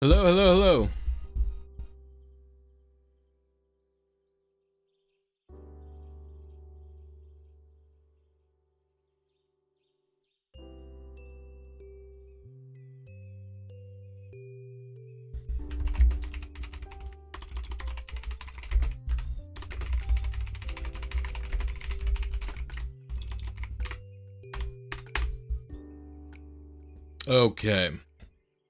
Hello, hello, hello. Okay.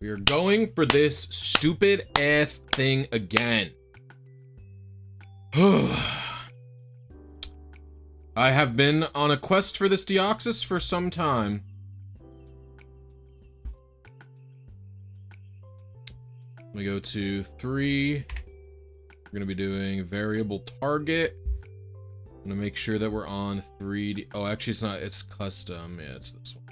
We are going for this stupid ass thing again. I have been on a quest for this Deoxys for some time. We go to 3. We're gonna be doing variable target. I'm gonna make sure that we're on 3D. Oh, actually it's not, it's custom. Yeah, it's this one.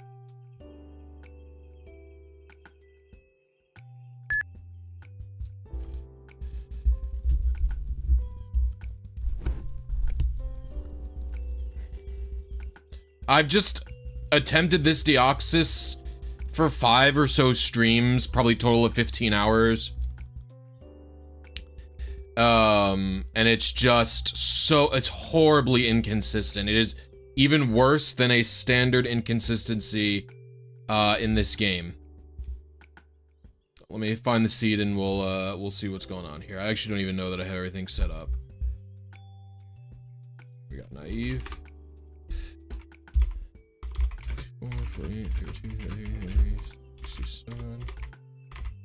I've just attempted this Deoxys for 5 or so streams, probably total of 15 hours. And it's just so, it's horribly inconsistent. It is even worse than a standard inconsistency in this game. Let me find the seed and we'll see what's going on here. I actually don't even know that I have everything set up. We got naive. 4, 48, 52, 33, 67.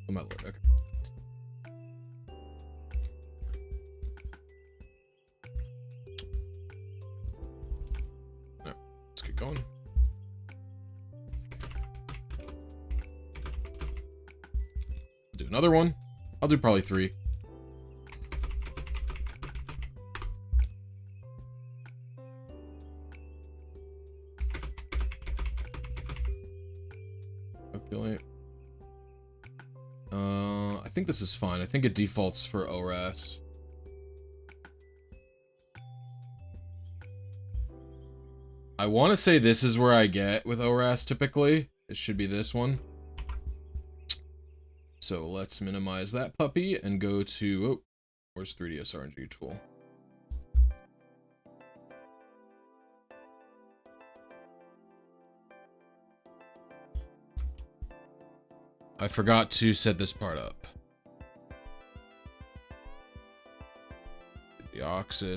Oh my lord, okay. Alright, let's get going. I'll do another one. I'll do probably 3. Calculate. I think this is fine. I think it defaults for ORAS. I want to say this is where I get with ORAS typically. It should be this one. So let's minimize that puppy and go to, oh, where's 3DS RNG tool? I forgot to set this part up. Deoxys.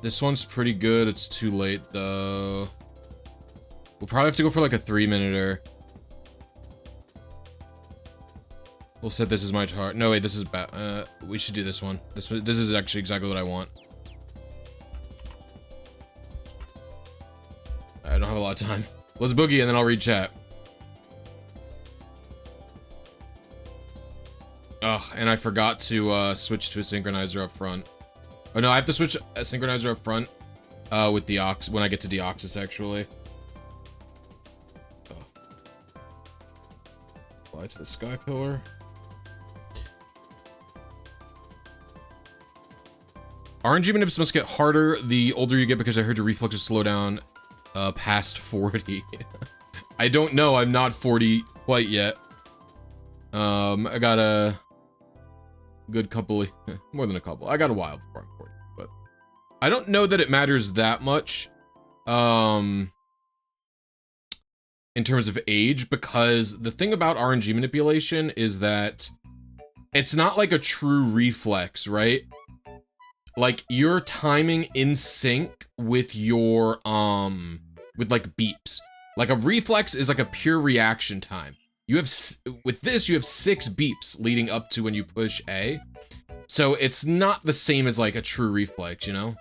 This one's pretty good. It's too late though. We'll probably have to go for like a 3-minuter. We'll set this as my target. No, wait, this is bad. We should do this one. This is actually exactly what I want. I don't have a lot of time. Let's boogie and then I'll read chat. Ugh, and I forgot to switch to a synchronizer up front. Oh no, I have to switch a synchronizer up front with Deoxys when I get to Deoxys actually. Oh. Apply to the sky pillar. RNG manips must get harder the older you get because I heard your reflexes slow down past 40. I don't know, I'm not 40 quite yet. I got a good couple, more than a couple. I got a while before I'm 40, but I don't know that it matters that much in terms of age, because the thing about RNG manipulation is that it's not like a true reflex, right? Like, you're timing in sync with your, with, like, beeps. Like, a reflex is, like, a pure reaction time. You have, with this, you have 6 beeps leading up to when you push A. So, it's not the same as, like, a true reflex, you know?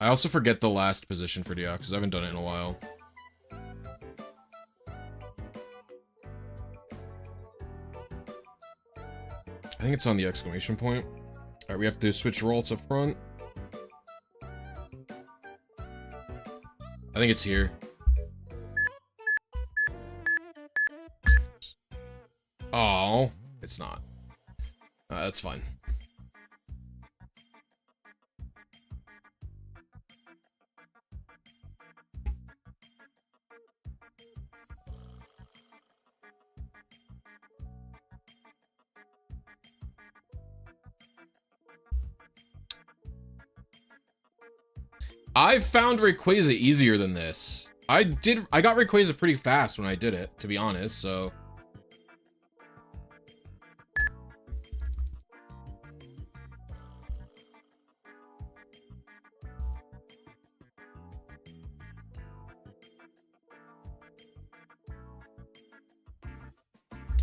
I also forget the last position for Deoxys. I haven't done it in a while. I think it's on the exclamation point. Alright, we have to switch roles up front. I think it's here. Oh, it's not. That's fine. I found Rayquaza easier than this. I got Rayquaza pretty fast when I did it, to be honest, so.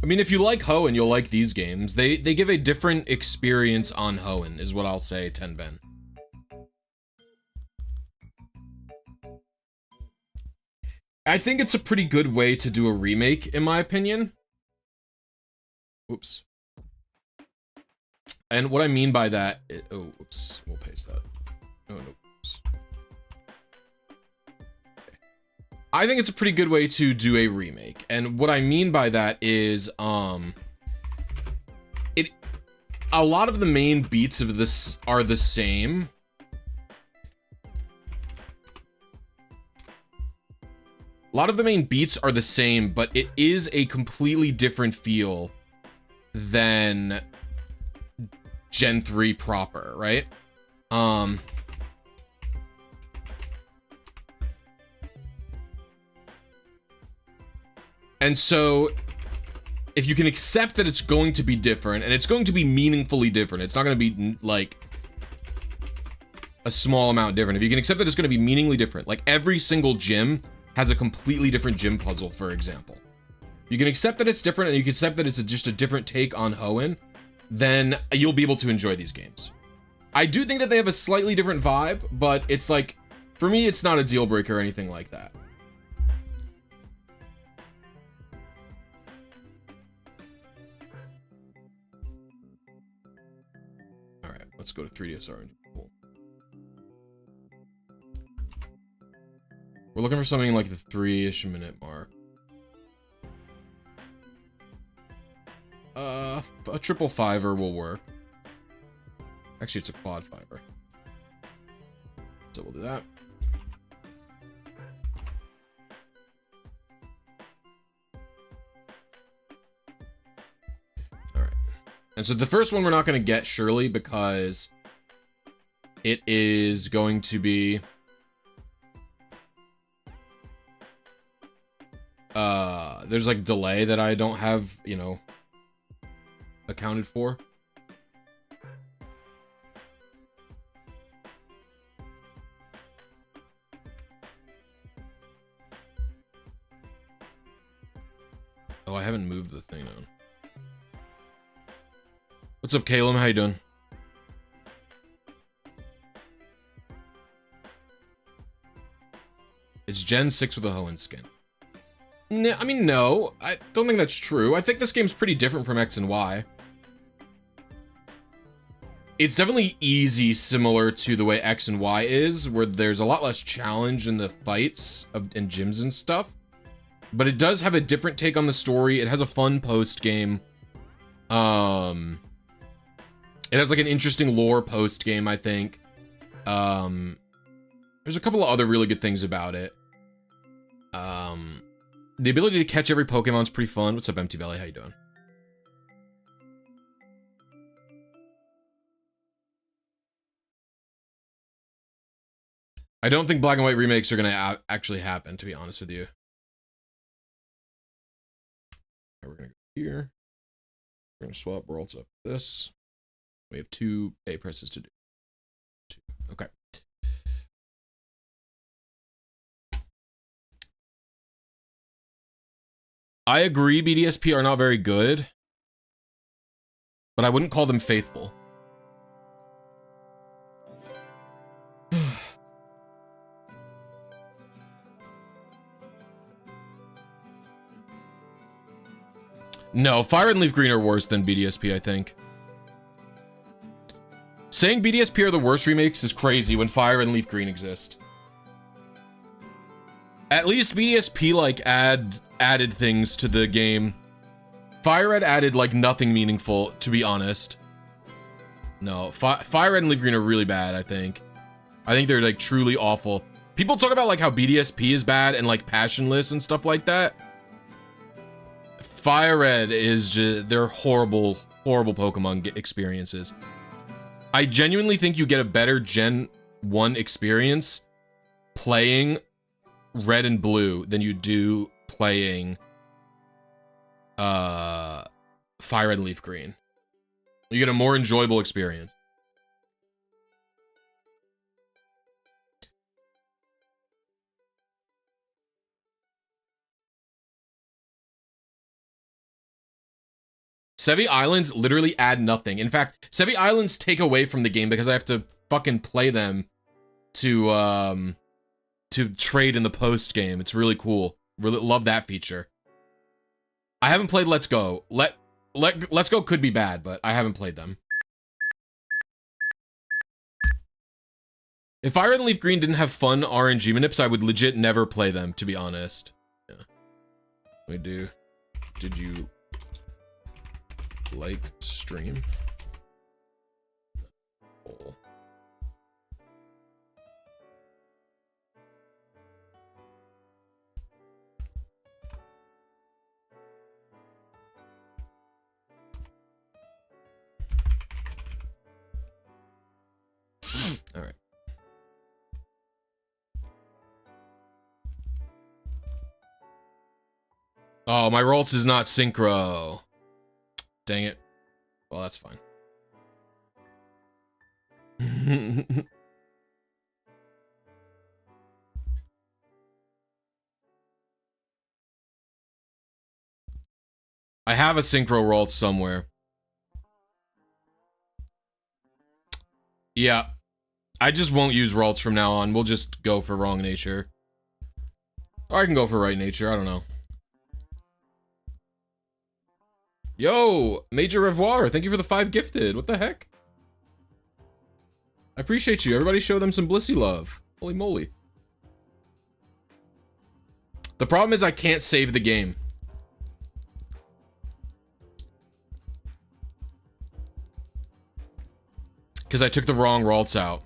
I mean, if you like Hoenn, you'll like these games. They give a different experience on Hoenn, is what I'll say, Tenben. I think it's a pretty good way to do a remake, in my opinion. Oops. And what I mean by that... oh, oops. We'll paste that. Oh, no. Oops. I think it's a pretty good way to do a remake. And what I mean by that is, a lot of the main beats of this are the same. A lot of the main beats are the same, but it is a completely different feel than Gen 3 proper, right? And so, if you can accept that it's going to be different, and it's going to be meaningfully different, it's not going to be, like, a small amount different. If you can accept that it's going to be meaningfully different, like, every single gym has a completely different gym puzzle, for example. You can accept that it's different, and you can accept that it's just a different take on Hoenn, then you'll be able to enjoy these games. I do think that they have a slightly different vibe, but it's like, for me, it's not a deal breaker or anything like that. Alright, let's go to 3DS RNG. Cool. We're looking for something like the 3-ish minute mark. A triple fiver will work. Actually, it's a quad fiver. So we'll do that. Alright. And so the first one we're not going to get, surely, because it is going to be... there's like delay that I don't have, you know, accounted for. Oh, I haven't moved the thing on. What's up, Caleb? How you doing? It's Gen 6 with a Hoenn skin. I mean, no. I don't think that's true. I think this game's pretty different from X and Y. It's definitely easy, similar to the way X and Y is, where there's a lot less challenge in the fights and gyms and stuff. But it does have a different take on the story. It has a fun post-game. It has like an interesting lore post-game, I think. There's a couple of other really good things about it. The ability to catch every Pokemon's pretty fun. What's up, Empty Belly? How you doing? I don't think black and white remakes are gonna actually happen, to be honest with you. Okay, we're gonna go here. We're gonna swap worlds up this. We have 2 A presses to do. Okay. I agree BDSP are not very good, but I wouldn't call them faithful. No, Fire and Leaf Green are worse than BDSP, I think. Saying BDSP are the worst remakes is crazy when Fire and Leaf Green exist. At least BDSP, like, added things to the game. Fire Red added, like, nothing meaningful, to be honest. No, Fire Red and Leaf Green are really bad, I think. I think they're, like, truly awful. People talk about, like, how BDSP is bad and, like, passionless and stuff like that. Fire Red is just... they're horrible, horrible Pokemon experiences. I genuinely think you get a better Gen 1 experience playing red and blue than you do playing fire and leaf green. You get a more enjoyable experience. Sevi Islands literally add nothing. In fact, Sevi Islands take away from the game because I have to fucking play them to trade in the post game. It's really cool. Really love that feature. I haven't played Let's Go. Let's Go could be bad, but I haven't played them. If Fire and Leaf Green didn't have fun RNG manips, I would legit never play them, to be honest. Yeah. We do. Did you like stream? Oh. All right. Oh, my Rolts is not synchro. Dang it. Well, that's fine. I have a synchro Rolt somewhere. Yeah. I just won't use Rolts from now on. We'll just go for wrong nature. Or I can go for right nature. I don't know. Yo, Major Revoir, thank you for the 5 gifted. What the heck? I appreciate you. Everybody show them some Blisy love. Holy moly. The problem is I can't save the game. Because I took the wrong Ralts out.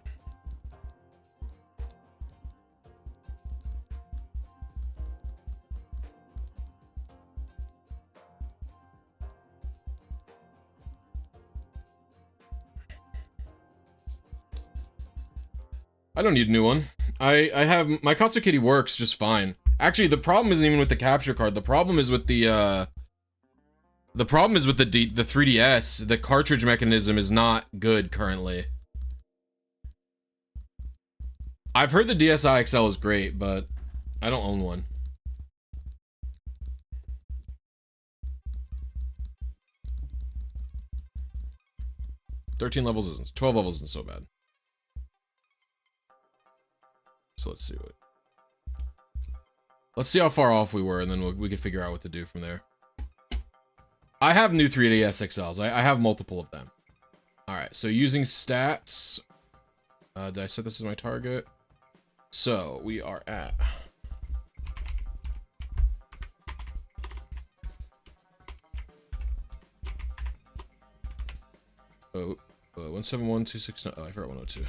I don't need a new one. I have my Katsukity works just fine. Actually, the problem isn't even with the capture card. The problem is with the 3DS. The cartridge mechanism is not good currently. I've heard the DSi XL is great, but I don't own one. $13 levels isn't, 12 levels isn't so bad. So let's see how far off we were, and then we can figure out what to do from there. I have new 3DS XLs. I have multiple of them. All right, so using stats. Did I set this as my target? So we are at. Oh, 171269. Oh, I forgot 102.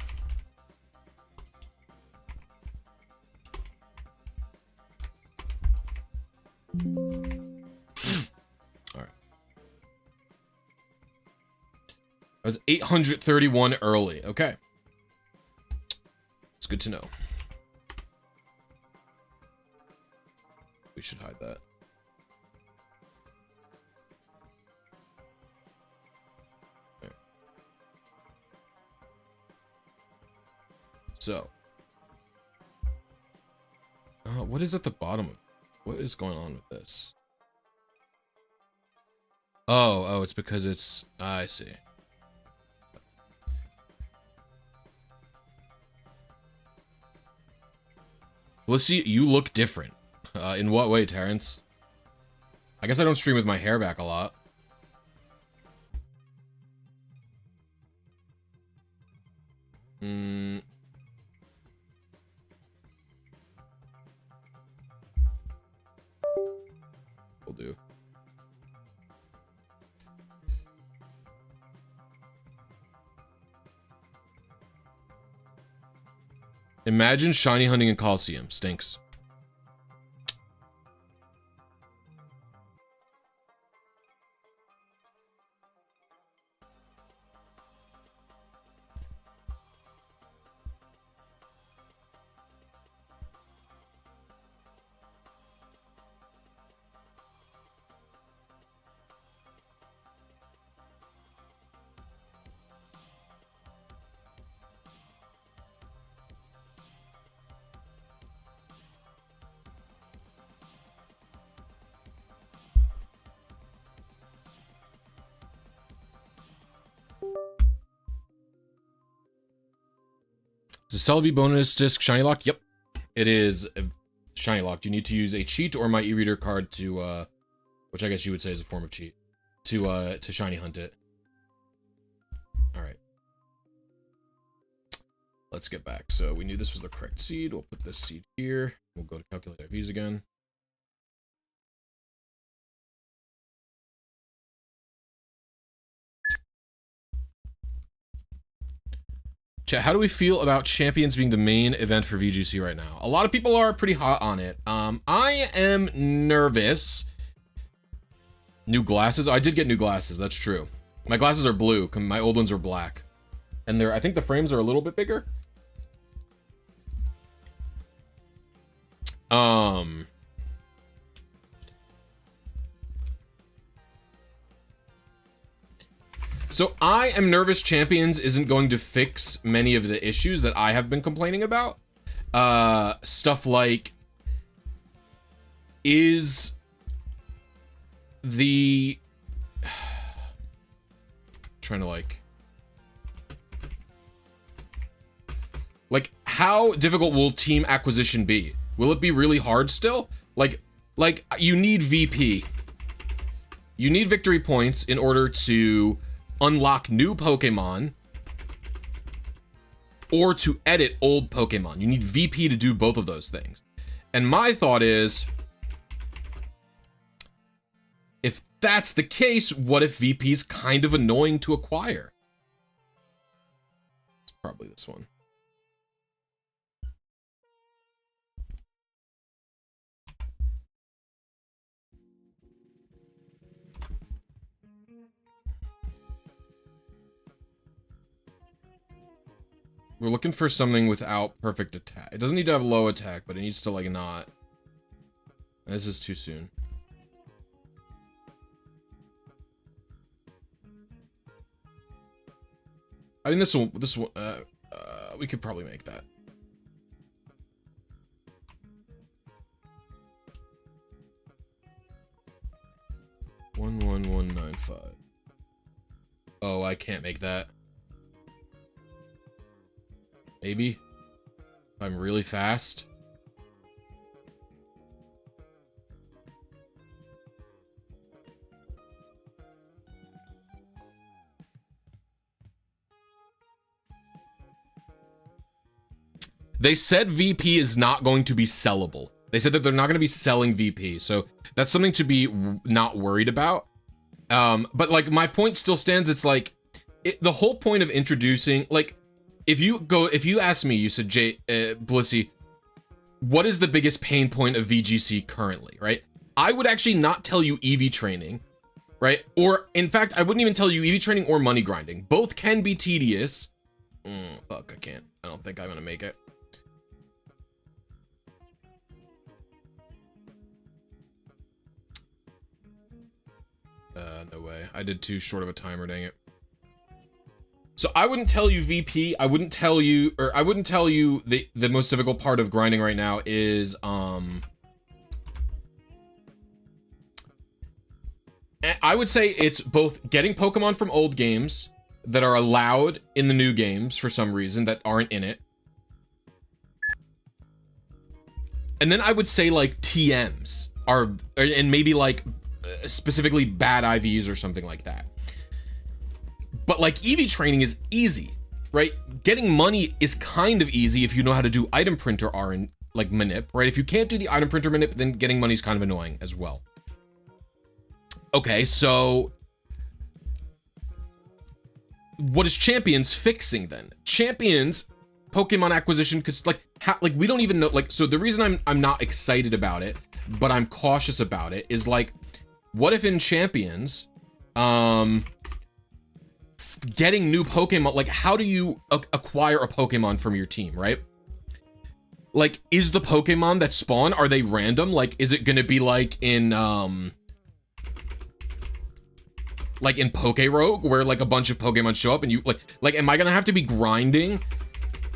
All right. I was 831 early. Okay. It's good to know. We should hide that. Okay. So. What is at the bottom of? What is going on with this? Oh, it's because it's... I see. Let's see, you look different. In what way, Terrence? I guess I don't stream with my hair back a lot. Will do. Imagine shiny hunting in Coliseum. Stinks. Is the Celebi bonus disc shiny lock? Yep. It is shiny locked. You need to use a cheat or my e-reader card to, which I guess you would say is a form of cheat, to shiny hunt it. All right. Let's get back. So we knew this was the correct seed. We'll put this seed here. We'll go to calculate IVs again. Chat, how do we feel about Champions being the main event for VGC right now? A lot of people are pretty hot on it. I am nervous. New glasses? Oh, I did get new glasses. That's true. My glasses are blue. My old ones are black. And I think the frames are a little bit bigger. So I am nervous Champions isn't going to fix many of the issues that I have been complaining about. Stuff like, is the trying to like how difficult will team acquisition be? Will it be really hard still? Like you need VP. You need victory points in order to unlock new Pokemon or to edit old Pokemon. You need VP to do both of those things. And my thought is, if that's the case, what if VP is kind of annoying to acquire? It's probably this one. We're looking for something without perfect attack. It doesn't need to have low attack, but it needs to, like, not. This is too soon. I mean, this one, we could probably make that. One, 1, 5. Oh, I can't make that. Maybe. If I'm really fast. They said VP is not going to be sellable. They said that they're not going to be selling VP. So that's something to be not worried about. But like my point still stands. It's like the whole point of introducing, like, if you ask me, you said, Blisy, what is the biggest pain point of VGC currently, right? I would actually not tell you EV training, right? Or in fact, I wouldn't even tell you EV training or money grinding. Both can be tedious. Fuck, I can't. I don't think I'm gonna make it. No way. I did too short of a timer, dang it. So I wouldn't tell you VP. I wouldn't tell you the most difficult part of grinding right now is I would say it's both getting Pokemon from old games that are allowed in the new games for some reason that aren't in it. And then I would say like TMs are, and maybe like specifically bad IVs or something like that. But like EV training is easy, right? Getting money is kind of easy if you know how to do item printer like manip, right? If you can't do the item printer manip, then getting money is kind of annoying as well. Okay, so what is Champions fixing then? Champions Pokemon acquisition, cause like we don't even know, like, so the reason I'm not excited about it, but I'm cautious about it is like, what if in Champions, getting new Pokemon, like how do you acquire a Pokemon from your team, right? Like, is the Pokemon that spawn, are they random? Like, is it gonna be like in Pokerogue, where like a bunch of Pokemon show up and you like am I gonna have to be grinding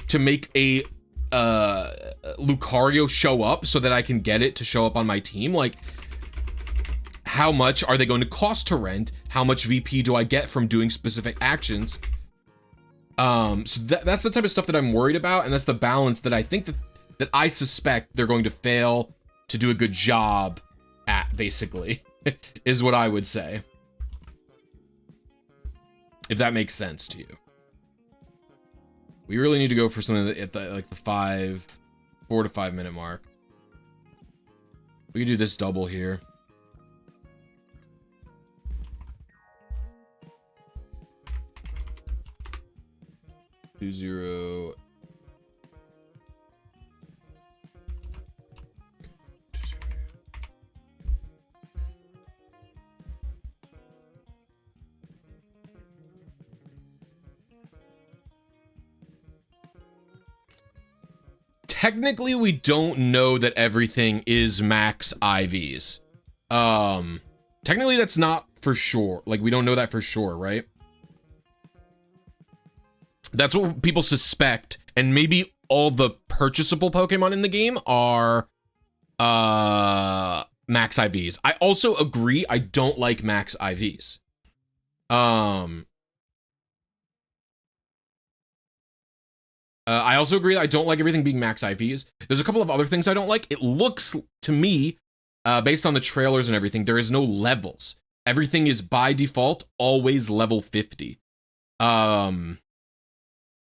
to make a Lucario show up so that I can get it to show up on my team? Like, how much are they going to cost to rent? How much VP do I get from doing specific actions? So that's the type of stuff that I'm worried about, and that's the balance that I think that I suspect they're going to fail to do a good job at, basically, is what I would say. If that makes sense to you. We really need to go for something at the, like the 4 to 5 minute mark. We can do this double here. Zero. Technically, we don't know that everything is max IVs. Technically, that's not for sure. Like, we don't know that for sure, right? That's what people suspect, and maybe all the purchasable Pokemon in the game are max IVs. I also agree, I don't like max IVs. I also agree that I don't like everything being max IVs. There's a couple of other things I don't like. It looks to me, based on the trailers and everything, there is no levels. Everything is by default always level 50.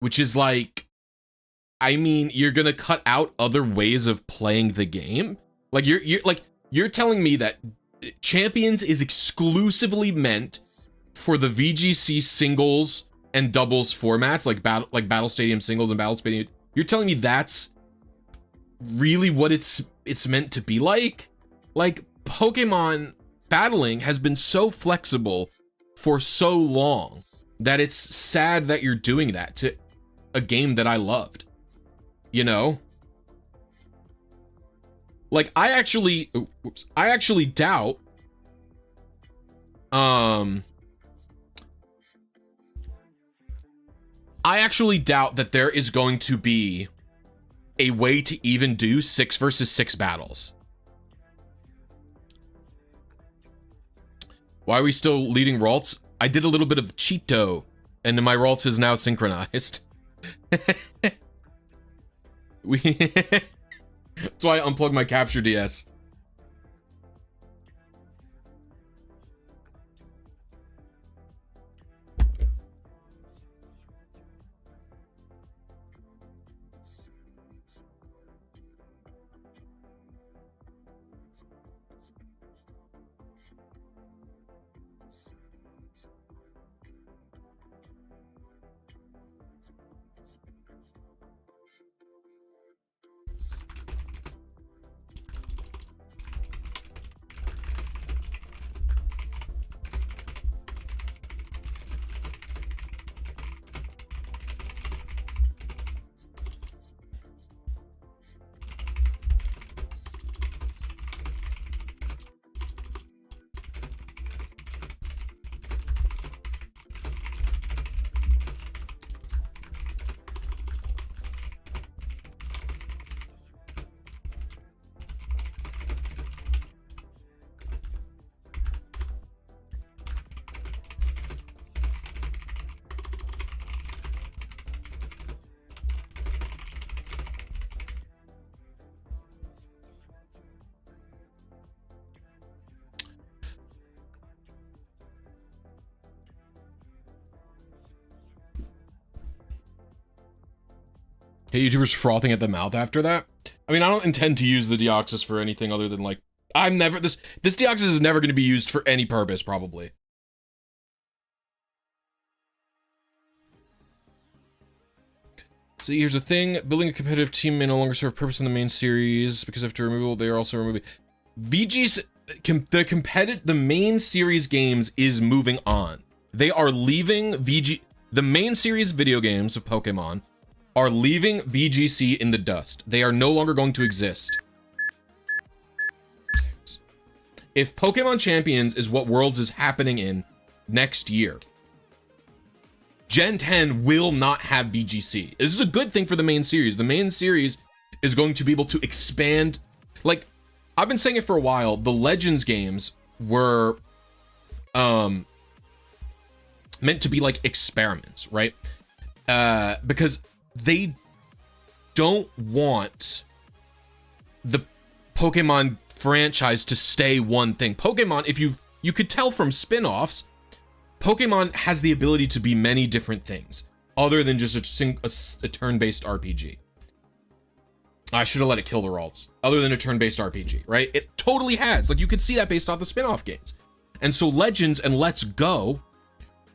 Which is like, I mean, you're gonna cut out other ways of playing the game. Like you're telling me that Champions is exclusively meant for the VGC singles and doubles formats, like Battle Stadium singles and Battle Stadium. You're telling me that's really what it's meant to be like? Like, Pokemon battling has been so flexible for so long that it's sad that you're doing that to a game that I loved, you know? Like, I actually doubt, I actually doubt that there is going to be a way to even do 6 versus 6 battles. Why are we still leading Ralts? I did a little bit of Cheeto, and my Ralts is now synchronized. That's why I unplugged my Capture DS. Hey, YouTubers frothing at the mouth after that. I mean, I don't intend to use the Deoxys for anything other than, like, this Deoxys is never going to be used for any purpose, probably. See, here's the thing. Building a competitive team may no longer serve a purpose in the main series, because after removal, they are also removing... the main series games is moving on. They are leaving the main series video games of Pokemon are leaving VGC in the dust. They are no longer going to exist. If Pokemon Champions is what Worlds is happening in next year, Gen 10 will not have VGC. This is a good thing for the main series. The main series is going to be able to expand. Like, I've been saying it for a while, the Legends games were meant to be like experiments, right? because they don't want the Pokemon franchise to stay one thing. Pokemon, if you could tell from spin-offs, Pokemon has the ability to be many different things other than just a turn-based RPG. I should have let it kill the Ralts. Other than a turn-based RPG, right? It totally has. Like, you could see that based off the spin-off games. And so Legends and Let's Go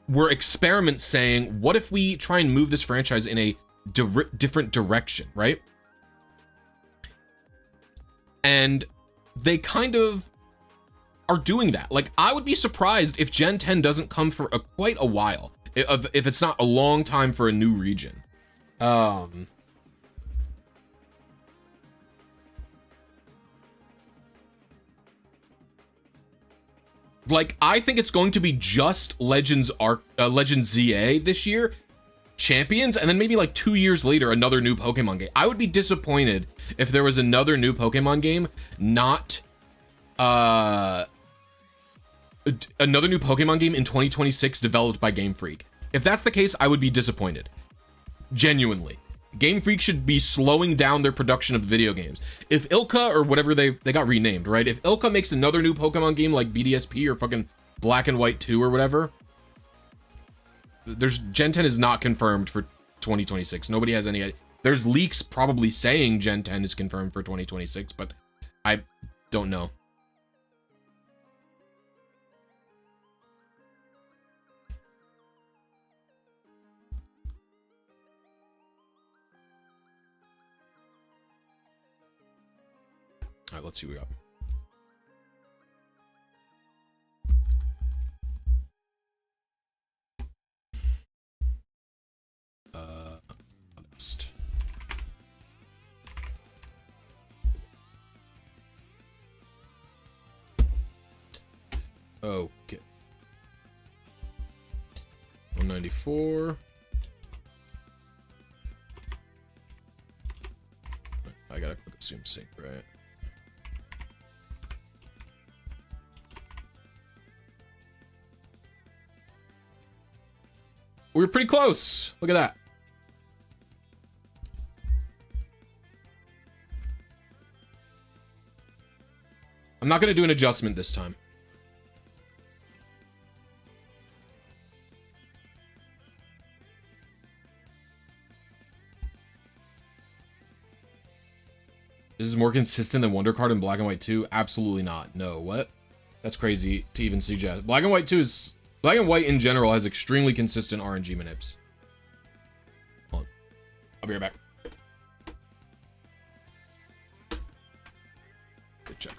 were experiments saying, what if we try and move this franchise in a different direction, right? And they kind of are doing that. Like, I would be surprised if Gen 10 doesn't come for quite a while, if it's not a long time for a new region. Like, I think it's going to be just Legends ZA this year, Champions, and then maybe like 2 years later, another new Pokemon game. I would be disappointed if there was another new Pokemon game, not another new Pokemon game in 2026 developed by Game Freak. If that's the case, I would be disappointed. Genuinely. Game Freak should be slowing down their production of video games. If Ilka, or whatever they got renamed, right? If Ilka makes another new Pokemon game like BDSP or fucking Black and White 2 or whatever, Gen 10 is not confirmed for 2026. Nobody has any idea. There's leaks probably saying Gen 10 is confirmed for 2026, but I don't know. All right, let's see what we got. Honest. Okay. 194. I gotta click assume sync, right? We were pretty close. Look at that. I'm not going to do an adjustment this time. This is more consistent than Wonder Card and Black and White 2? Absolutely not. No, what? That's crazy to even suggest. Black and White 2 is... Black and White in general has extremely consistent RNG manips. Hold on. I'll be right back. Good check.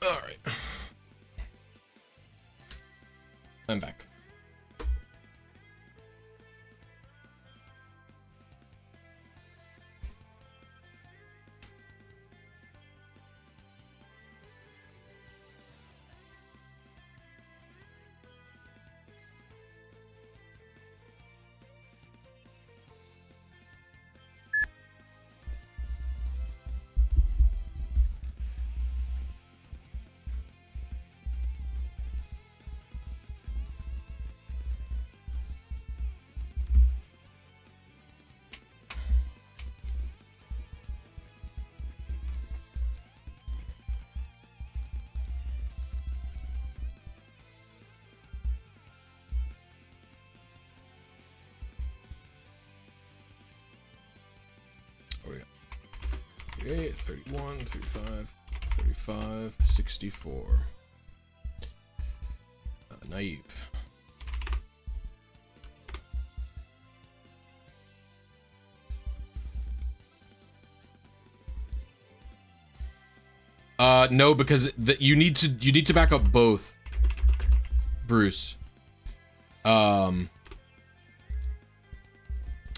All right. I'm back. 38, 31, 35, 35, 64. Naive. No, because you need to back up both, Bruce. The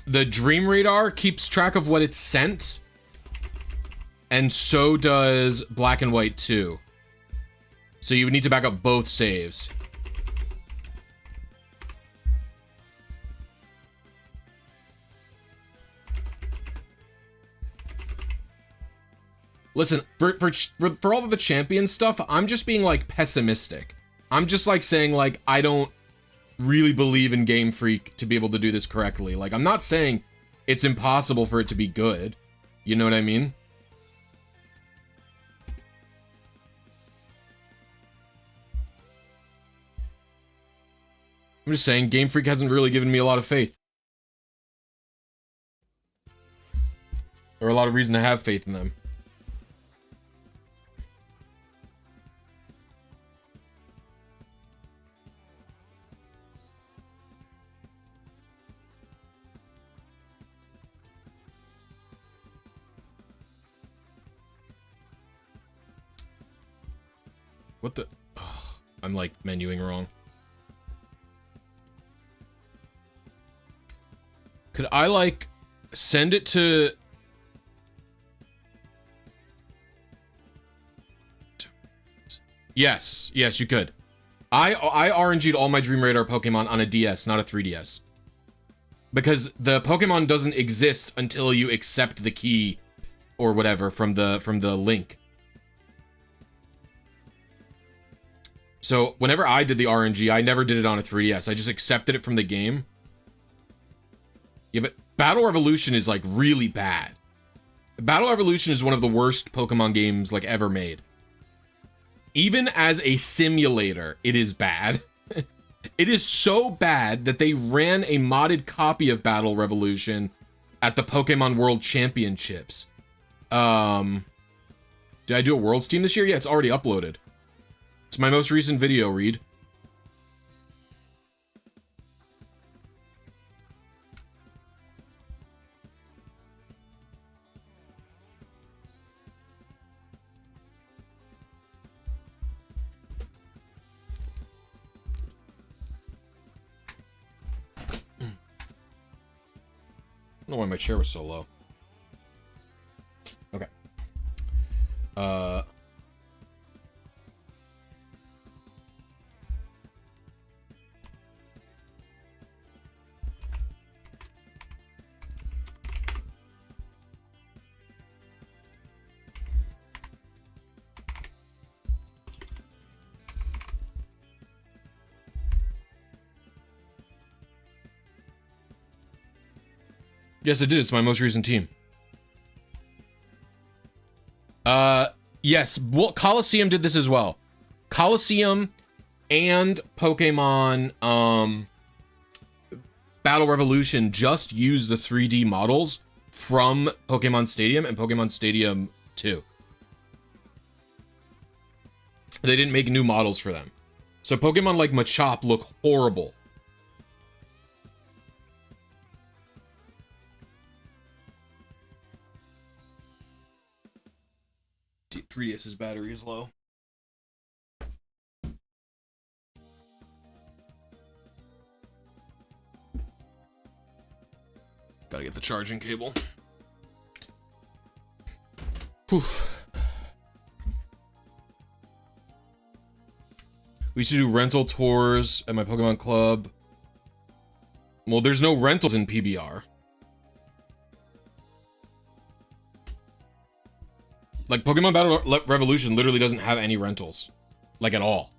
Dream Radar keeps track of what it's sent, and so does Black and White too. So you would need to back up both saves. Listen, for all of the champion stuff, I'm just being like pessimistic. I'm just like saying like I don't really believe in Game Freak to be able to do this correctly. Like I'm not saying it's impossible for it to be good. You know what I mean? I'm just saying Game Freak hasn't really given me a lot of faith. Or a lot of reason to have faith in them. What the? Oh, I'm like menuing wrong. Could I like send it to? Yes, yes, you could. I RNG'd all my Dream Radar Pokemon on a DS, not a 3DS. Because the Pokemon doesn't exist until you accept the key or whatever from the link. So whenever I did the RNG, I never did it on a 3DS. I just accepted it from the game. Yeah, but Battle Revolution is like really bad. Battle Revolution is one of the worst Pokemon games like ever made. Even as a simulator, it is bad. It is so bad that they ran a modded copy of Battle Revolution at the Pokemon World Championships. Did I do a Worlds team this year? Yeah, it's already uploaded. It's my most recent video, Reed. I don't know why my chair was so low. Okay. Yes, I did. It's my most recent team. Yes. Well, Coliseum did this as well. Coliseum and Pokemon, Battle Revolution just used the 3D models from Pokemon Stadium and Pokemon Stadium 2. They didn't make new models for them. So Pokemon like Machop look horrible. 3DS's battery is low. Gotta get the charging cable. Whew. We used to do rental tours at my Pokemon Club. Well, there's no rentals in PBR. Like, Pokemon Battle Revolution literally doesn't have any rentals. Like, at all.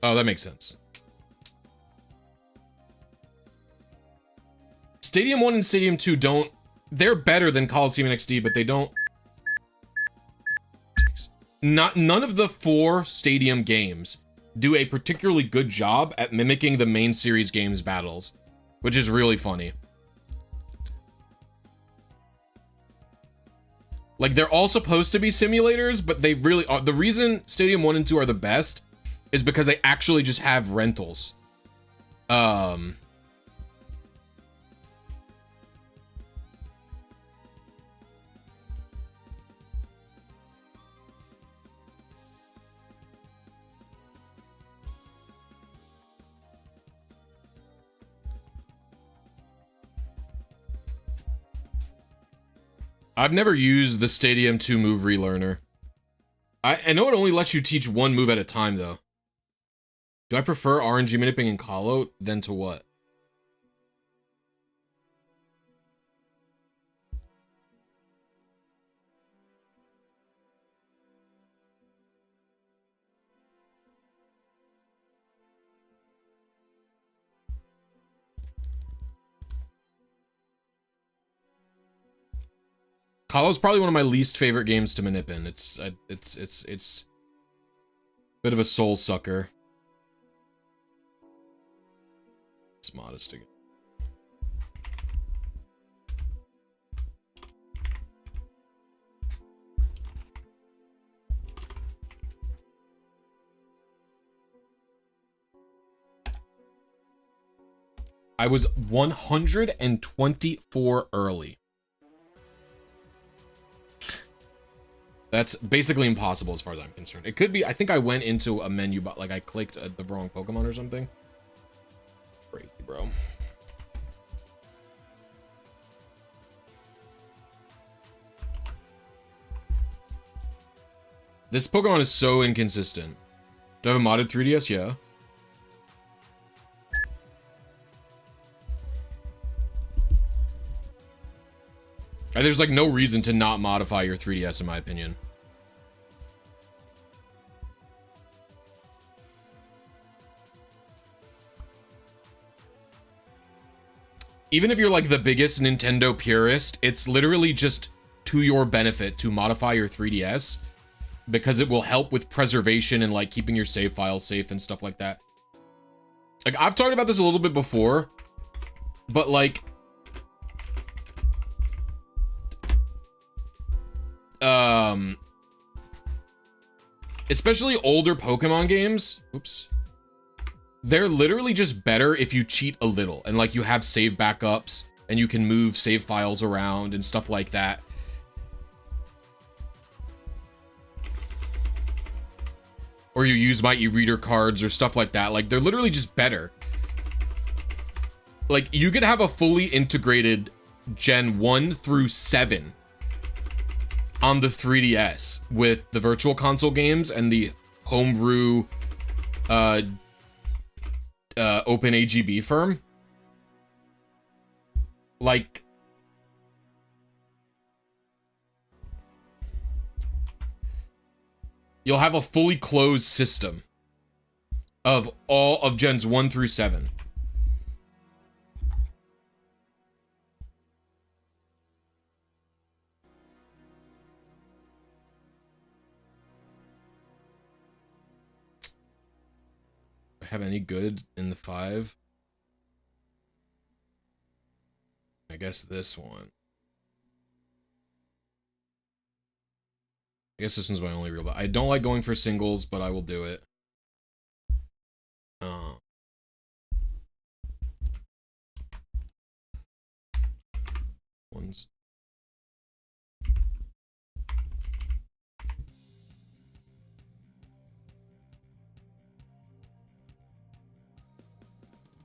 Oh, that makes sense. Stadium 1 and Stadium 2 don't... They're better than Coliseum and XD, but they don't... None of the 4 Stadium games do a particularly good job at mimicking the main series games battles, which is really funny. Like, they're all supposed to be simulators, but they really are. The reason Stadium 1 and 2 are the best is because they actually just have rentals. I've never used the Stadium 2 move relearner. I know it only lets you teach 1 move at a time, though. Do I prefer RNG manipulating in Colo than to what? Colo's probably one of my least favorite games to manip in. It's a bit of a soul sucker. It's modest again. I was 124 early. That's basically impossible as far as I'm concerned. It could be, I think I went into a menu, but like I clicked the wrong Pokemon or something. Crazy, bro. This Pokemon is so inconsistent. Do I have a modded 3DS? Yeah. There's like no reason to not modify your 3DS in my opinion. Even if you're like the biggest Nintendo purist, it's literally just to your benefit to modify your 3DS because it will help with preservation and like keeping your save files safe and stuff like that. Like I've talked about this a little bit before, but like especially older Pokemon games, oops, they're literally just better if you cheat a little and like you have save backups and you can move save files around and stuff like that. Or you use my e-reader cards or stuff like that. Like they're literally just better. Like you could have a fully integrated Gen 1 through 7 on the 3DS with the Virtual Console games and the homebrew open AGB firm. Like you'll have a fully closed system of all of Gens 1 through 7. Have any good in the 5? I guess this one. I guess this one's my only real bet. I don't like going for singles, but I will do it. Ones.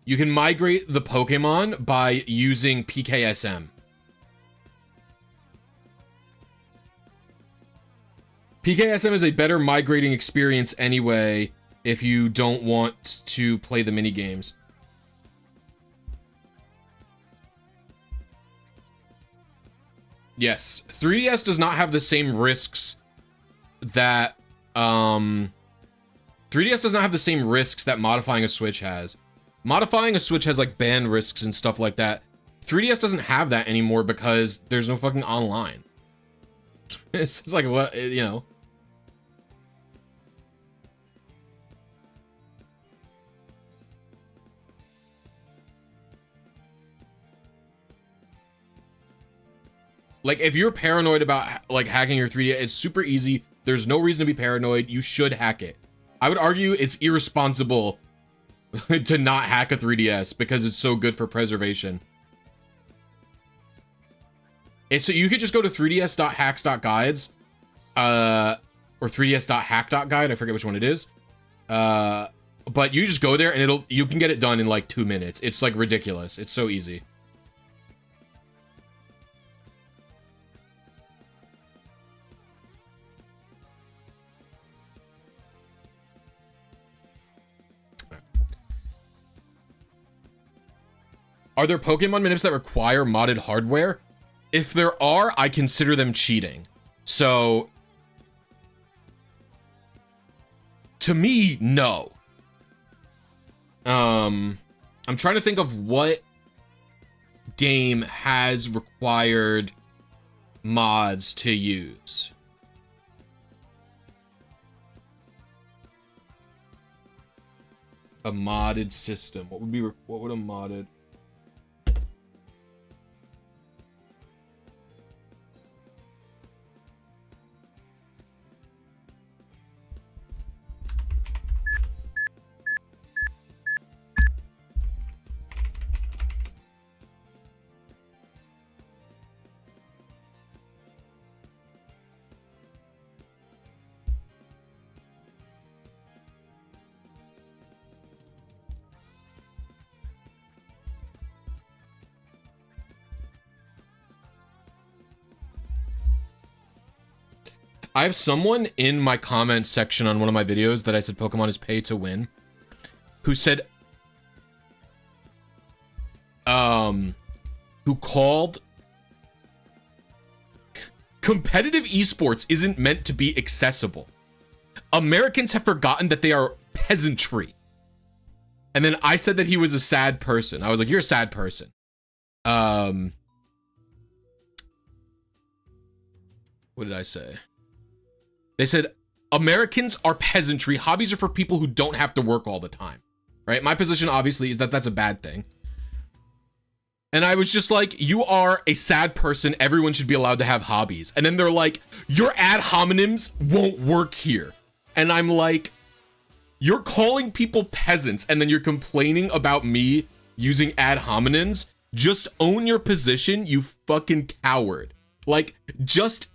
You can migrate the Pokemon by using PKSM. PKSM is a better migrating experience anyway if you don't want to play the mini games. Yes, 3DS does not have the same risks that 3DS does not have the same risks that modifying a Switch has. Modifying a Switch has like ban risks and stuff like that. 3DS doesn't have that anymore because there's no fucking online. It's like, what, you know. Like, if you're paranoid about, like, hacking your 3DS, it's super easy. There's no reason to be paranoid. You should hack it. I would argue it's irresponsible to not hack a 3DS because it's so good for preservation. So you could just go to 3ds.hacks.guides, or 3ds.hack.guide. I forget which one it is. But you just go there and you can get it done in like 2 minutes. It's like ridiculous. It's so easy. Are there Pokemon manips that require modded hardware? If there are, I consider them cheating. So, to me, no. I'm trying to think of what game has required mods to use. A modded system. What would a modded... I have someone in my comments section on one of my videos that I said Pokemon is pay to win, who said, who called competitive esports isn't meant to be accessible. Americans have forgotten that they are peasantry. And then I said that he was a sad person. I was like, you're a sad person. What did I say? They said, Americans are peasantry. Hobbies are for people who don't have to work all the time, right? My position, obviously, is that that's a bad thing. And I was just like, you are a sad person. Everyone should be allowed to have hobbies. And then they're like, your ad hominems won't work here. And I'm like, you're calling people peasants and then you're complaining about me using ad hominems? Just own your position, you fucking coward. Like, just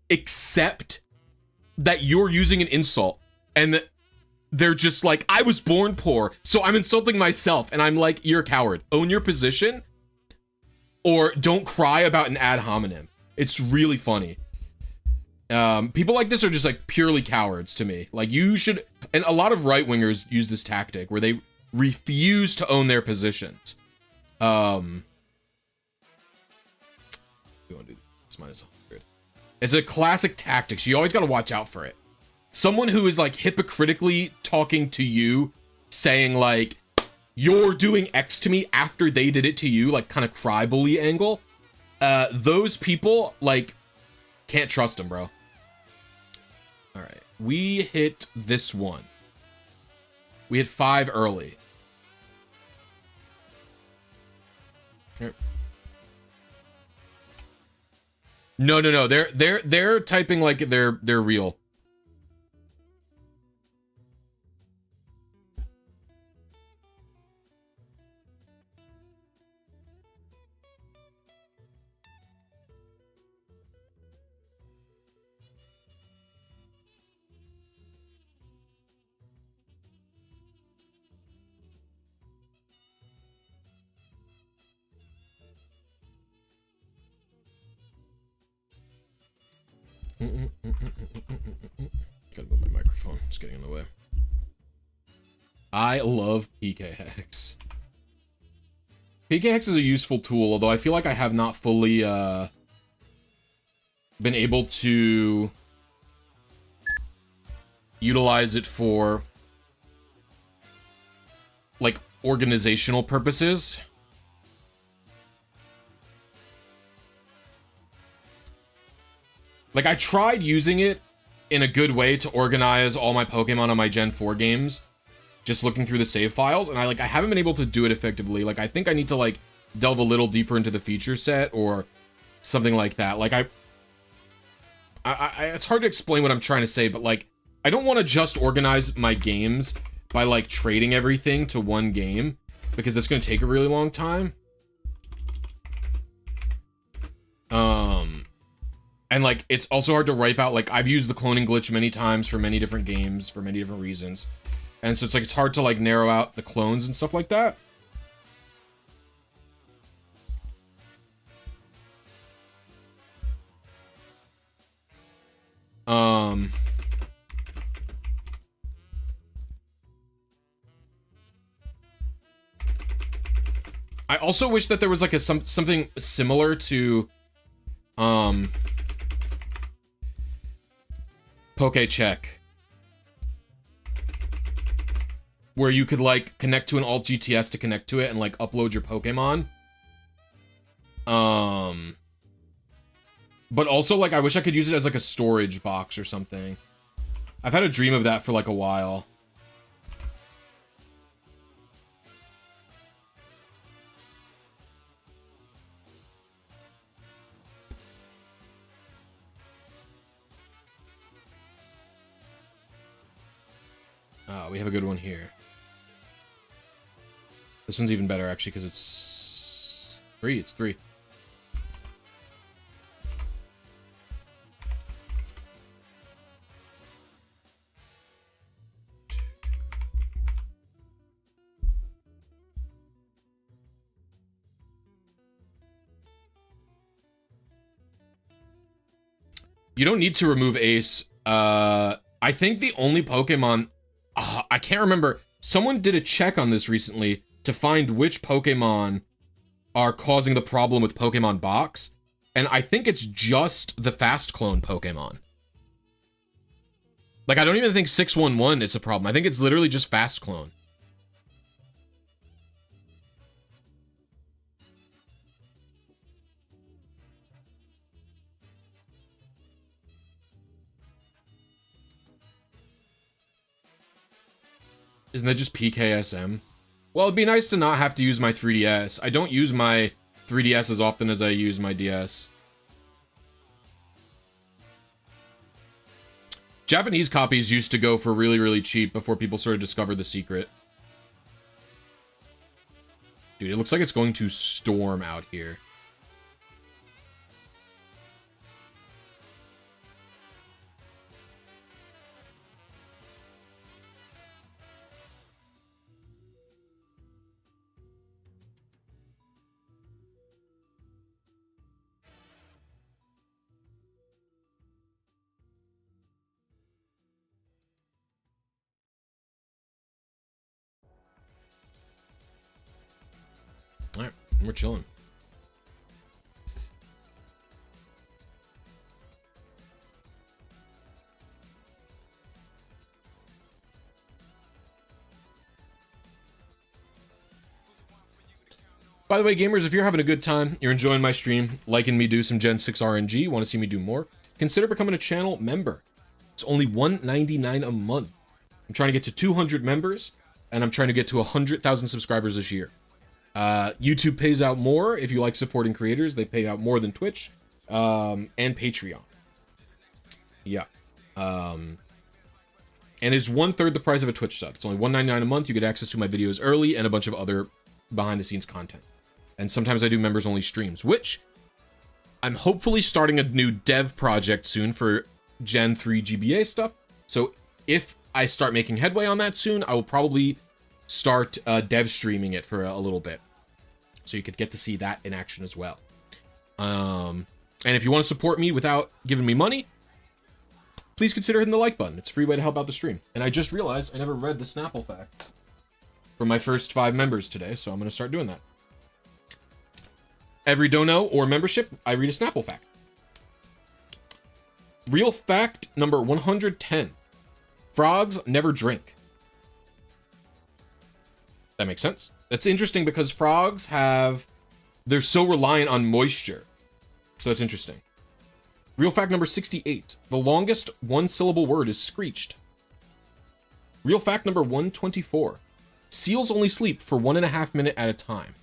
accept that you're using an insult, and they're just like, I was born poor, so I'm insulting myself. And I'm like, you're a coward. Own your position, or don't cry about an ad hominem. It's really funny. People like this are just like purely cowards to me. Like, you should, and a lot of right-wingers use this tactic where they refuse to own their positions. We want to do this minus 100. It's a classic tactic. So you always got to watch out for it. Someone who is like hypocritically talking to you, saying like, you're doing X to me after they did it to you, like kind of cry bully angle. Those people, like, can't trust them, bro. All right. We hit this one. We hit 5 early. Here. No. They're typing like they're real. Gotta move my microphone. It's getting in the way. I love PKX. PKX is a useful tool, although I feel like I have not fully been able to utilize it for like organizational purposes. Like, I tried using it in a good way to organize all my Pokemon on my Gen 4 games, just looking through the save files, and I haven't been able to do it effectively. Like, I think I need to, like, delve a little deeper into the feature set, or something like that. Like it's hard to explain what I'm trying to say, but like, I don't want to just organize my games by like trading everything to one game, because that's going to take a really long time. And like, it's also hard to wipe out. Like, I've used the cloning glitch many times for many different games for many different reasons. And so it's like, it's hard to like narrow out the clones and stuff like that. I also wish that there was like something similar to PokeCheck, where you could like connect to an alt GTS to connect to it and like upload your Pokemon. But also like, I wish I could use it as like a storage box or something. I've had a dream of that for like a while. We have a good one here. This one's even better, actually, because it's 3. It's 3. You don't need to remove Ace. I think the only Pokemon... I can't remember. Someone did a check on this recently to find which Pokemon are causing the problem with Pokemon Box. And I think it's just the fast clone Pokemon. Like, I don't even think 611 is a problem. I think it's literally just fast clone. Isn't that just PKSM? Well, it'd be nice to not have to use my 3DS. I don't use my 3DS as often as I use my DS. Japanese copies used to go for really, really cheap before people sort of discovered the secret. Dude, it looks like it's going to storm out here. All right, we're chilling. By the way, gamers, if you're having a good time, you're enjoying my stream, liking me do some Gen 6 RNG, want to see me do more, consider becoming a channel member. It's only $1.99 a month. I'm trying to get to 200 members, and I'm trying to get to 100,000 subscribers this year. YouTube pays out more if you like supporting creators. They pay out more than Twitch, and Patreon. Yeah. And it's 1/3 the price of a Twitch sub. It's only $1.99 a month. You get access to my videos early and a bunch of other behind-the-scenes content. And sometimes I do members-only streams, which I'm hopefully starting a new dev project soon for Gen 3 GBA stuff. So if I start making headway on that soon, I will probably start dev streaming it for a little bit, so you could get to see that in action as well. And if you want to support me without giving me money, please consider hitting the like button. It's a free way to help out the stream. And I just realized I never read the Snapple fact for my first 5 members today, so I'm going to start doing that. Every dono or membership, I read a Snapple fact. Real fact number 110. Frogs never drink. That makes sense. That's interesting because frogs they're so reliant on moisture. So that's interesting. Real fact number 68. The longest one-syllable word is screeched. Real fact number 124. Seals only sleep for 1.5 minutes at a time.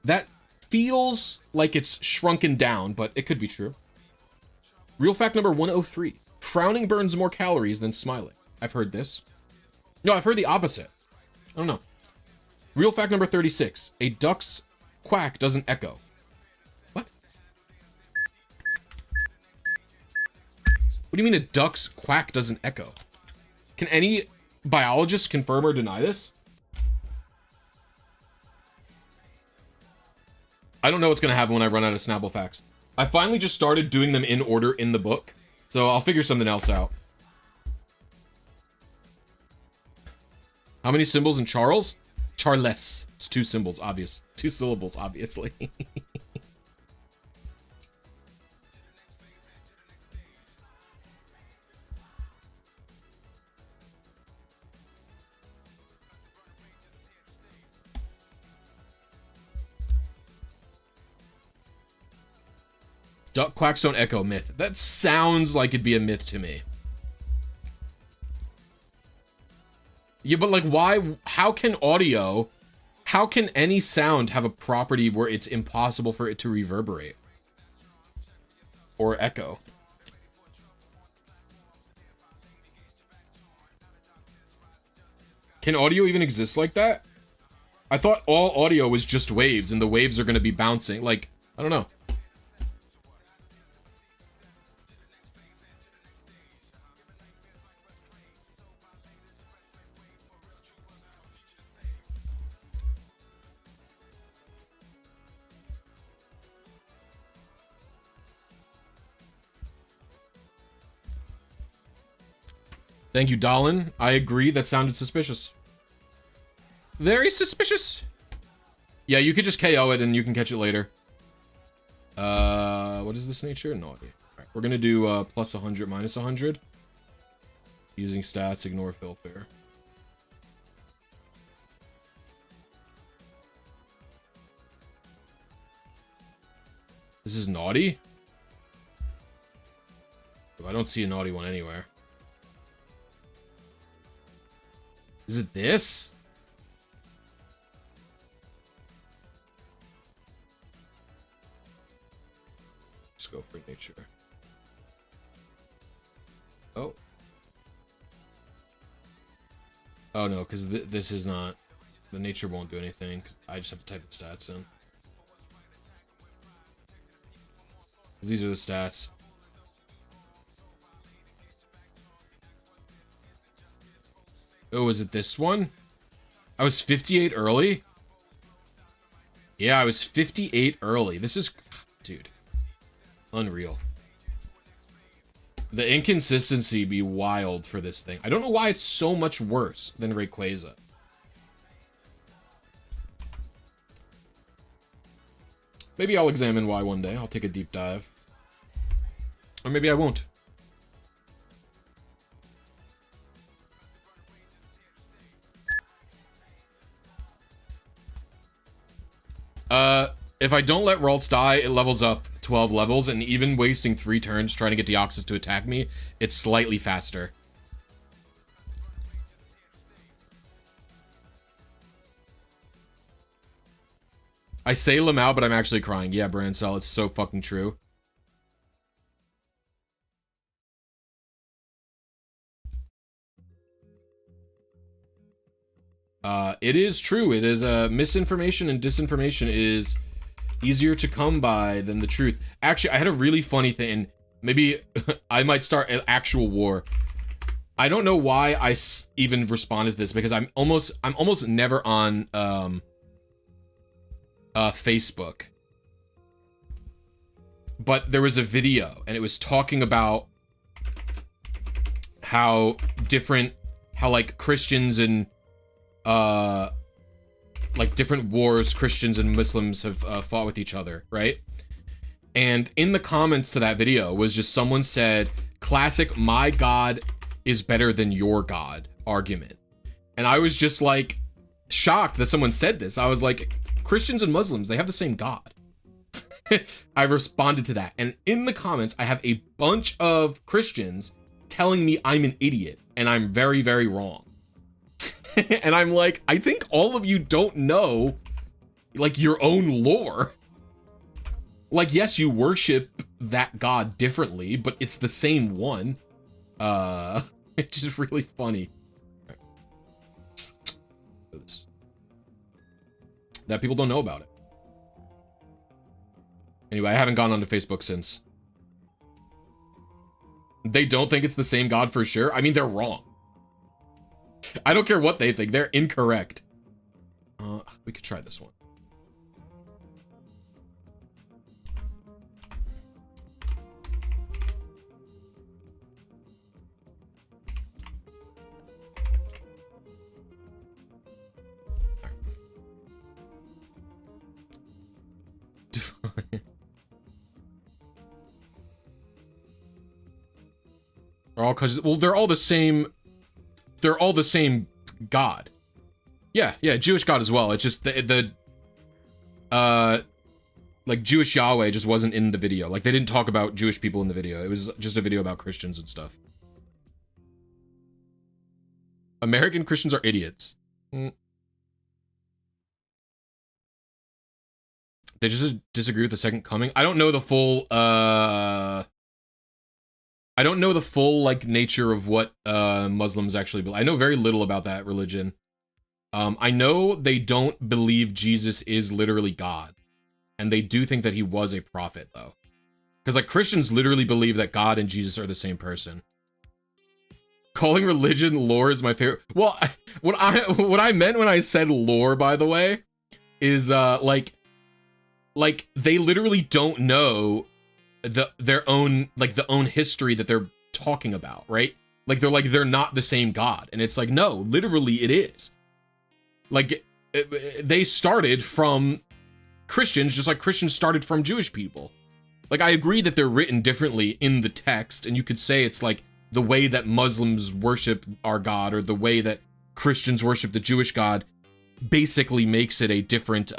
That feels like it's shrunken down, but it could be true. Real fact number 103. Frowning burns more calories than smiling. I've heard this. No, I've heard the opposite. I don't know. Real fact number 36. A duck's quack doesn't echo. What? What do you mean a duck's quack doesn't echo? Can any biologist confirm or deny this? I don't know what's going to happen when I run out of Snapple facts. I finally just started doing them in order in the book, so I'll figure something else out. How many symbols in Charles? Charles. It's 2 symbols, obvious. 2 syllables, obviously. Duck quacks don't echo myth. That sounds like it'd be a myth to me. Yeah, but like why, how can any sound have a property where it's impossible for it to reverberate? Or echo? Can audio even exist like that? I thought all audio was just waves and the waves are going to be bouncing. Like, I don't know. Thank you, Dolan. I agree, that sounded suspicious. Very suspicious. Yeah, you could just KO it and you can catch it later. What is this nature? Naughty. Alright, we're gonna do plus 100, minus 100. Using stats, ignore filter. This is naughty? I don't see a naughty one anywhere. Is it this? Let's go for nature. Oh. Oh no, because this is not... The nature won't do anything, 'cause I just have to type the stats in. These are the stats. Oh, is it this one? I was 58 early? Yeah, I was 58 early. This is... Dude. Unreal. The inconsistency be wild for this thing. I don't know why it's so much worse than Rayquaza. Maybe I'll examine why one day. I'll take a deep dive. Or maybe I won't. If I don't let Ralts die, it levels up 12 levels, and even wasting 3 turns trying to get Deoxys to attack me, it's slightly faster. I say Lamau, but I'm actually crying. Yeah, Brancel, it's so fucking true. It is true. It is, misinformation and disinformation is easier to come by than the truth. Actually, I had a really funny thing, and maybe I might start an actual war. I don't know why I even responded to this, because I'm almost never on, Facebook. But there was a video, and it was talking about how like Christians and like different wars Christians and Muslims have fought with each other, right? And in the comments to that video was just someone said, classic my God is better than your God argument. And I was just like shocked that someone said this. I was like, Christians and Muslims, they have the same God. I responded to that. And in the comments, I have a bunch of Christians telling me I'm an idiot and I'm very, very wrong. And I'm like, I think all of you don't know like your own lore. Like, yes, you worship that god differently, but it's the same one. It's just really funny. That people don't know about it. Anyway, I haven't gone onto Facebook since. They don't think it's the same god for sure. I mean, they're wrong. I don't care what they think. They're incorrect. We could try this one. Define. All because, well, they're all the same. They're all the same god. Yeah, Jewish god as well. It's just like Jewish Yahweh just wasn't in the video. Like, they didn't talk about Jewish people in the video. It was just a video about Christians and stuff. American Christians are idiots. They just disagree with the second coming. I don't know the full, I don't know the full, like, nature of what Muslims actually believe. I know very little about that religion. I know they don't believe Jesus is literally God. And they do think that he was a prophet, though. Because, like, Christians literally believe that God and Jesus are the same person. Calling religion lore is my favorite. Well, what I meant when I said lore, by the way, is, like, they literally don't know their own history that they're talking about, right? Like, they're not the same God. And it's like, no, literally it is. Like, they started from Christians, just like Christians started from Jewish people. Like, I agree that they're written differently in the text, and you could say it's like the way that Muslims worship our God, or the way that Christians worship the Jewish God, basically makes it a different,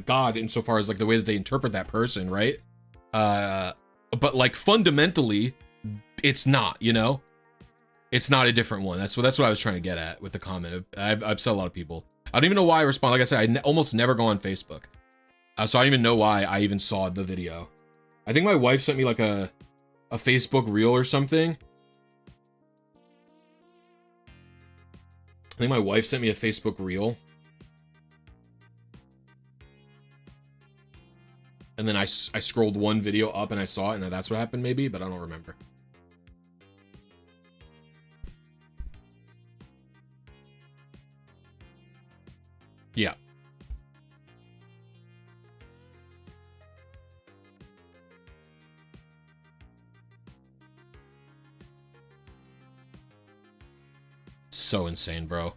God insofar as, like, the way that they interpret that person, right? But, like, fundamentally, it's not, you know? It's not a different one. That's what I was trying to get at with the comment. I've said a lot of people. I don't even know why I respond. Like I said, almost never go on Facebook. So I don't even know why I even saw the video. I think my wife sent me, like, a Facebook reel or something. I think my wife sent me a Facebook reel. And then I scrolled one video up and I saw it, and that's what happened maybe, but I don't remember. Yeah. So insane, bro.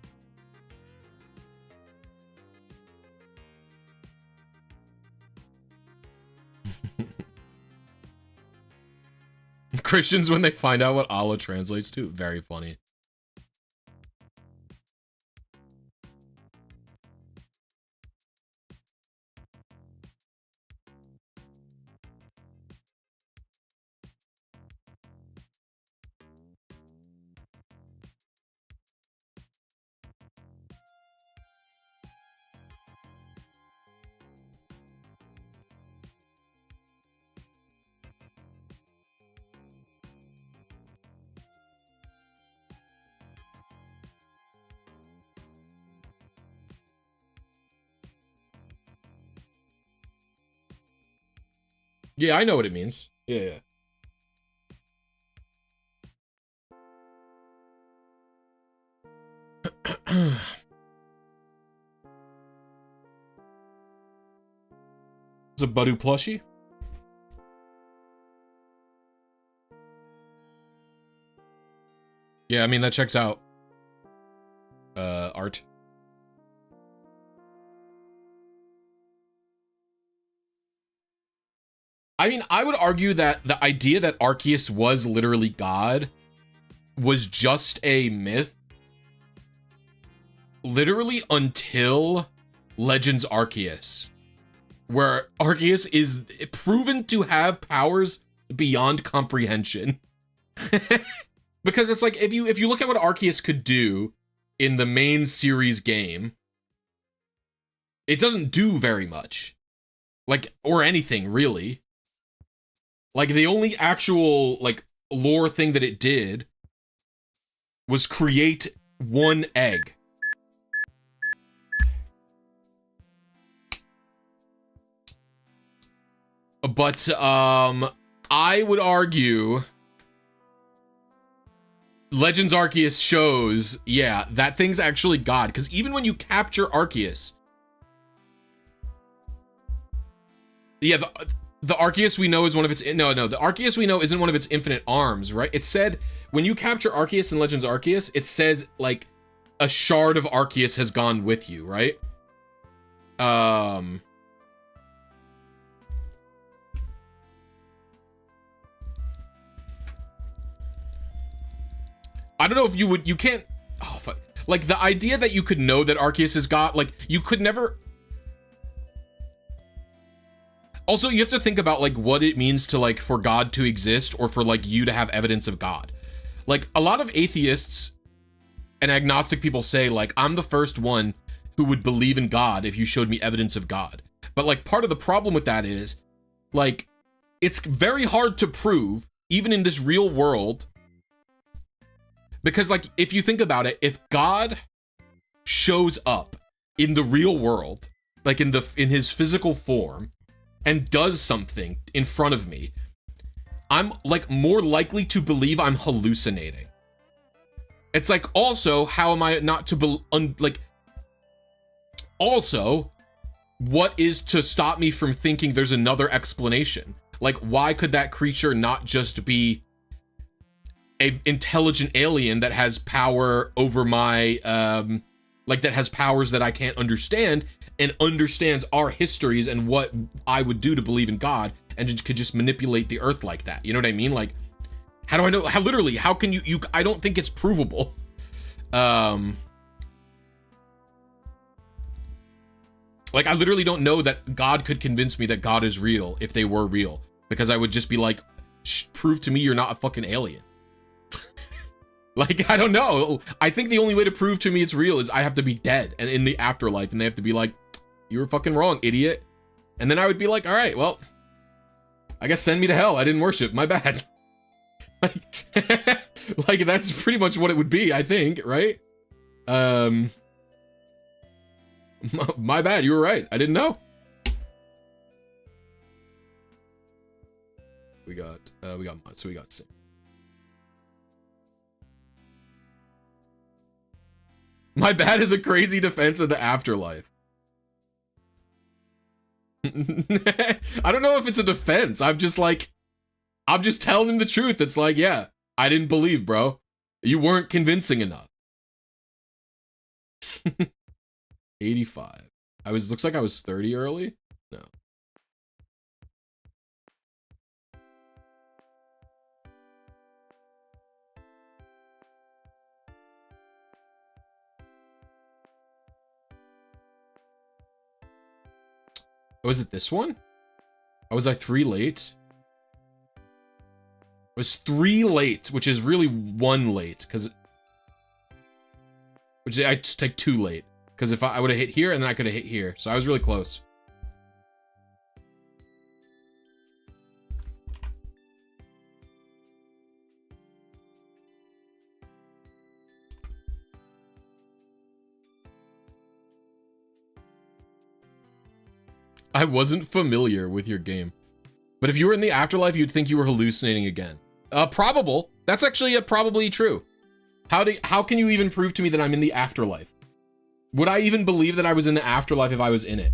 Christians, when they find out what Allah translates to, very funny. Yeah, I know what it means. Yeah. It's a Badu plushie. Yeah, I mean, that checks out. Art. I mean, I would argue that the idea that Arceus was literally God was just a myth. Literally until Legends Arceus, where Arceus is proven to have powers beyond comprehension. Because it's like, if you look at what Arceus could do in the main series game, It doesn't do very much. Like, or anything, really. Like, the only actual, like, lore thing that it did was create one egg. But, I would argue Legends Arceus shows, yeah, that thing's actually God. Because even when you capture Arceus, yeah, the Arceus we know is one of its, no, the Arceus we know isn't one of its infinite arms, right? It said, when you capture Arceus in Legends Arceus, it says, like, a shard of Arceus has gone with you, right? I don't know if you can't, oh, fuck. Like, the idea that you could know that Arceus has got, like, you could never. Also, you have to think about, like, what it means to, like, for God to exist or for, like, you to have evidence of God. Like, a lot of atheists and agnostic people say, like, I'm the first one who would believe in God if you showed me evidence of God. But, like, part of the problem with that is, like, it's very hard to prove, even in this real world. Because, like, if you think about it, if God shows up in the real world, like in his physical form, and does something in front of me, I'm, like, more likely to believe I'm hallucinating. It's like, also, how am I not to like, also, what is to stop me from thinking there's another explanation? Like, why could that creature not just be a intelligent alien that has power over my, like, that has powers that I can't understand and understands our histories and what I would do to believe in God and just could just manipulate the earth like that? You know what I mean? Like, how do I know? How literally, how can you I don't think it's provable. Like, I literally don't know that God could convince me that God is real if they were real, because I would just be like, prove to me you're not a fucking alien. Like, I don't know. I think the only way to prove to me it's real is I have to be dead and in the afterlife, and they have to be like, you were fucking wrong, idiot. And then I would be like, all right, well, I guess send me to hell. I didn't worship. My bad. Like, that's pretty much what it would be, I think, right? My bad. You were right. I didn't know. We got so we got six. My bad is a crazy defense of the afterlife. I don't know if it's a defense. I'm just telling him the truth. It's like, yeah, I didn't believe, bro. You weren't convincing enough. 85. Looks like I was 30 early. No. Was it this one? Oh, was I 3 late? I was 3 late, which is really 1 late, because... Which I just take 2 late. Because if I would have hit here, and then I could have hit here. So I was really close. I wasn't familiar with your game. But if you were in the afterlife, you'd think you were hallucinating again. Probable. That's actually probably true. How can you even prove to me that I'm in the afterlife? Would I even believe that I was in the afterlife if I was in it?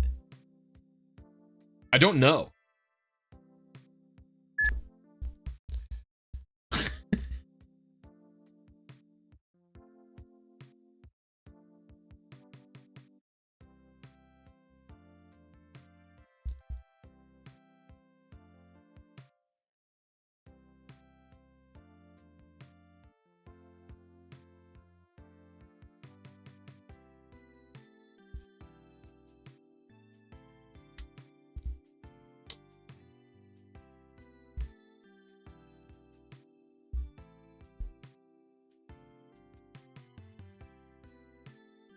I don't know.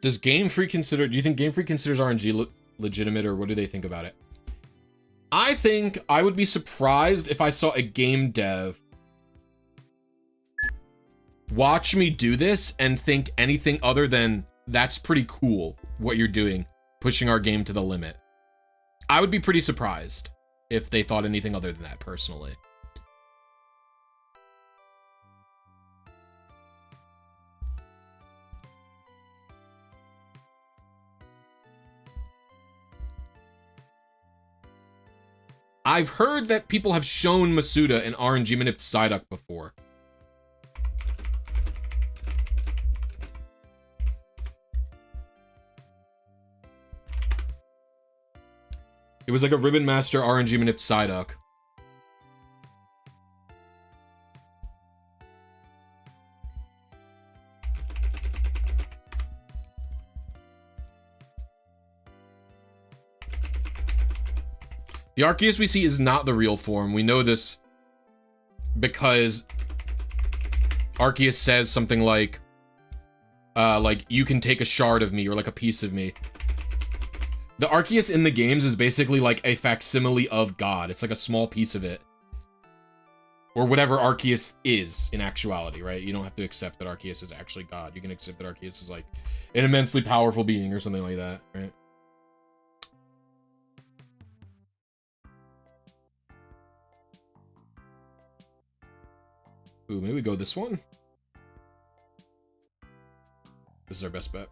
Does Game Freak consider? Do you think Game Freak considers RNG legitimate, or what do they think about it? I think I would be surprised if I saw a game dev watch me do this and think anything other than, that's pretty cool what you're doing, pushing our game to the limit. I would be pretty surprised if they thought anything other than that, personally. I've heard that people have shown Masuda an RNG manip Psyduck before. It was like a Ribbon Master RNG manip Psyduck. The Arceus we see is not the real form. We know this because Arceus says something like, you can take a shard of me, or like a piece of me. The Arceus in the games is basically like a facsimile of God. It's like a small piece of it. Or whatever Arceus is in actuality, right? You don't have to accept that Arceus is actually God. You can accept that Arceus is like an immensely powerful being or something like that, right? Ooh, maybe we go this one. This is our best bet.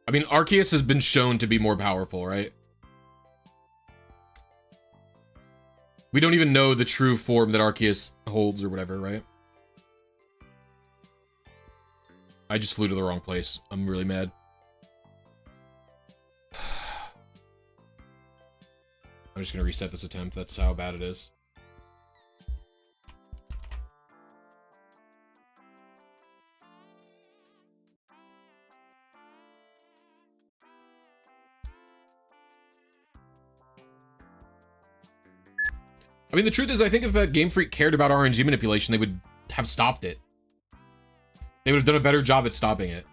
I mean, Arceus has been shown to be more powerful, right? We don't even know the true form that Arceus holds or whatever, right? I just flew to the wrong place. I'm really mad. I'm just gonna reset this attempt. That's how bad it is. I mean, the truth is, I think if that Game Freak cared about RNG manipulation, they would have stopped it. They would have done a better job at stopping it.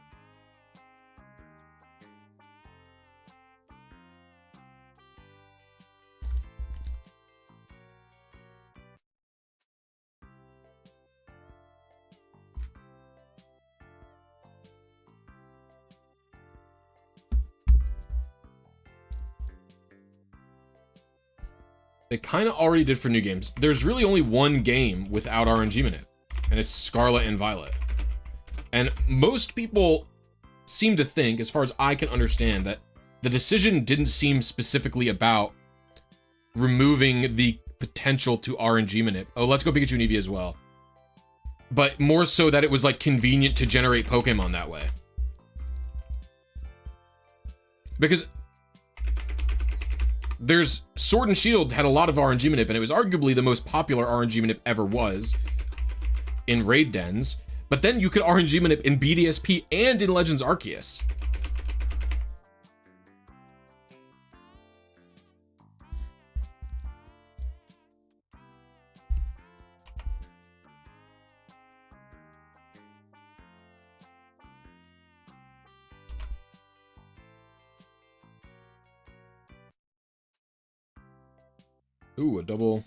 They kind of already did for new games. There's really only one game without RNG manip, and it's Scarlet and Violet. And most people seem to think, as far as I can understand, that the decision didn't seem specifically about removing the potential to RNG manip. Oh, let's go Pikachu and Eevee as well. But more so that it was like convenient to generate Pokemon that way. Because there's Sword and Shield had a lot of RNG manip, and it was arguably the most popular RNG manip ever was in raid dens. But then you could RNG manip in BDSP and in Legends Arceus. Ooh, a double.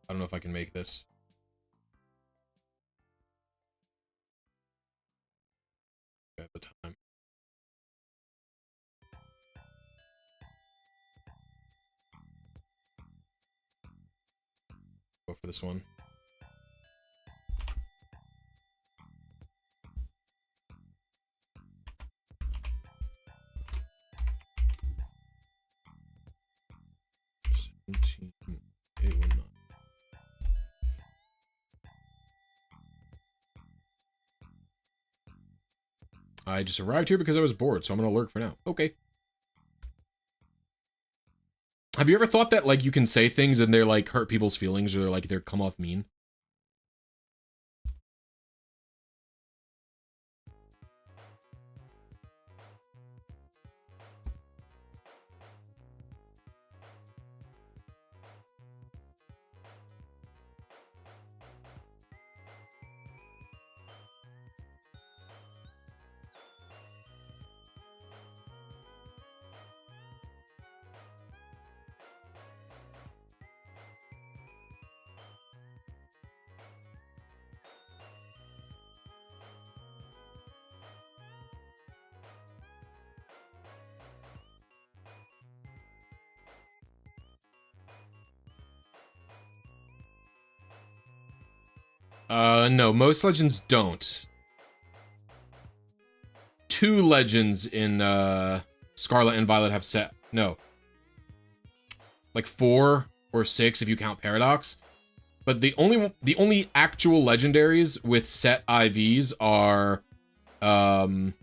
I don't know if I can make this. At the time. Go for this one. I just arrived here because I was bored, so I'm gonna lurk for now. Okay. Have you ever thought that, like, you can say things and they're, like, hurt people's feelings, or they're come off mean? No, most legends don't. 2 legends in Scarlet and Violet have set, no, like 4 or 6 if you count Paradox. But the only actual legendaries with set IVs are the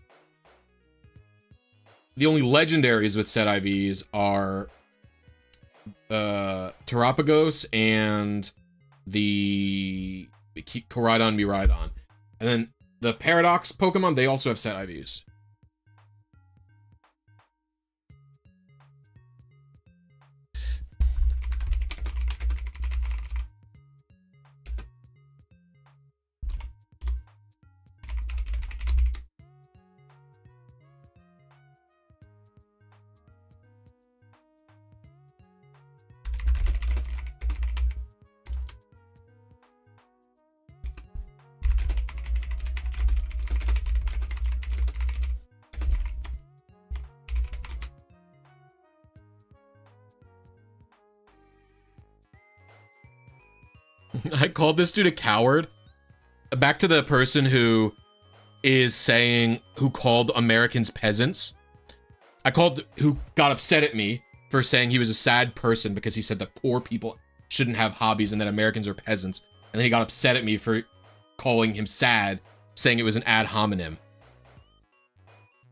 only legendaries with set IVs are Terapagos and the Koraidon Miraidon. And then the Paradox Pokemon, they also have set IVs. I called this dude a coward. Back to the person who called Americans peasants. Who got upset at me for saying he was a sad person because he said that poor people shouldn't have hobbies and that Americans are peasants. And then he got upset at me for calling him sad, saying it was an ad hominem.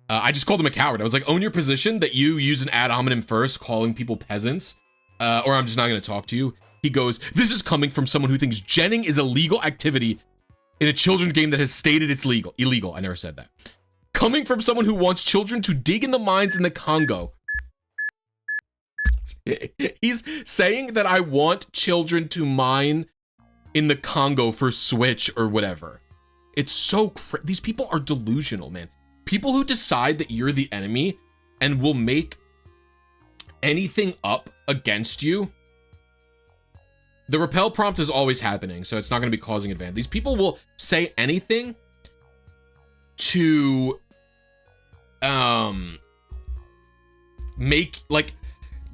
I just called him a coward. I was like, own your position that you use an ad hominem first, calling people peasants, or I'm just not going to talk to you. He goes, this is coming from someone who thinks genning is a legal activity in a children's game that has stated it's illegal. I never said that. Coming from someone who wants children to dig in the mines in the Congo. He's saying that I want children to mine in the Congo for Switch or whatever. It's so these people are delusional, man. People who decide that you're the enemy and will make anything up against you. The repel prompt is always happening, so it's not going to be causing advantage. These people will say anything to make, like,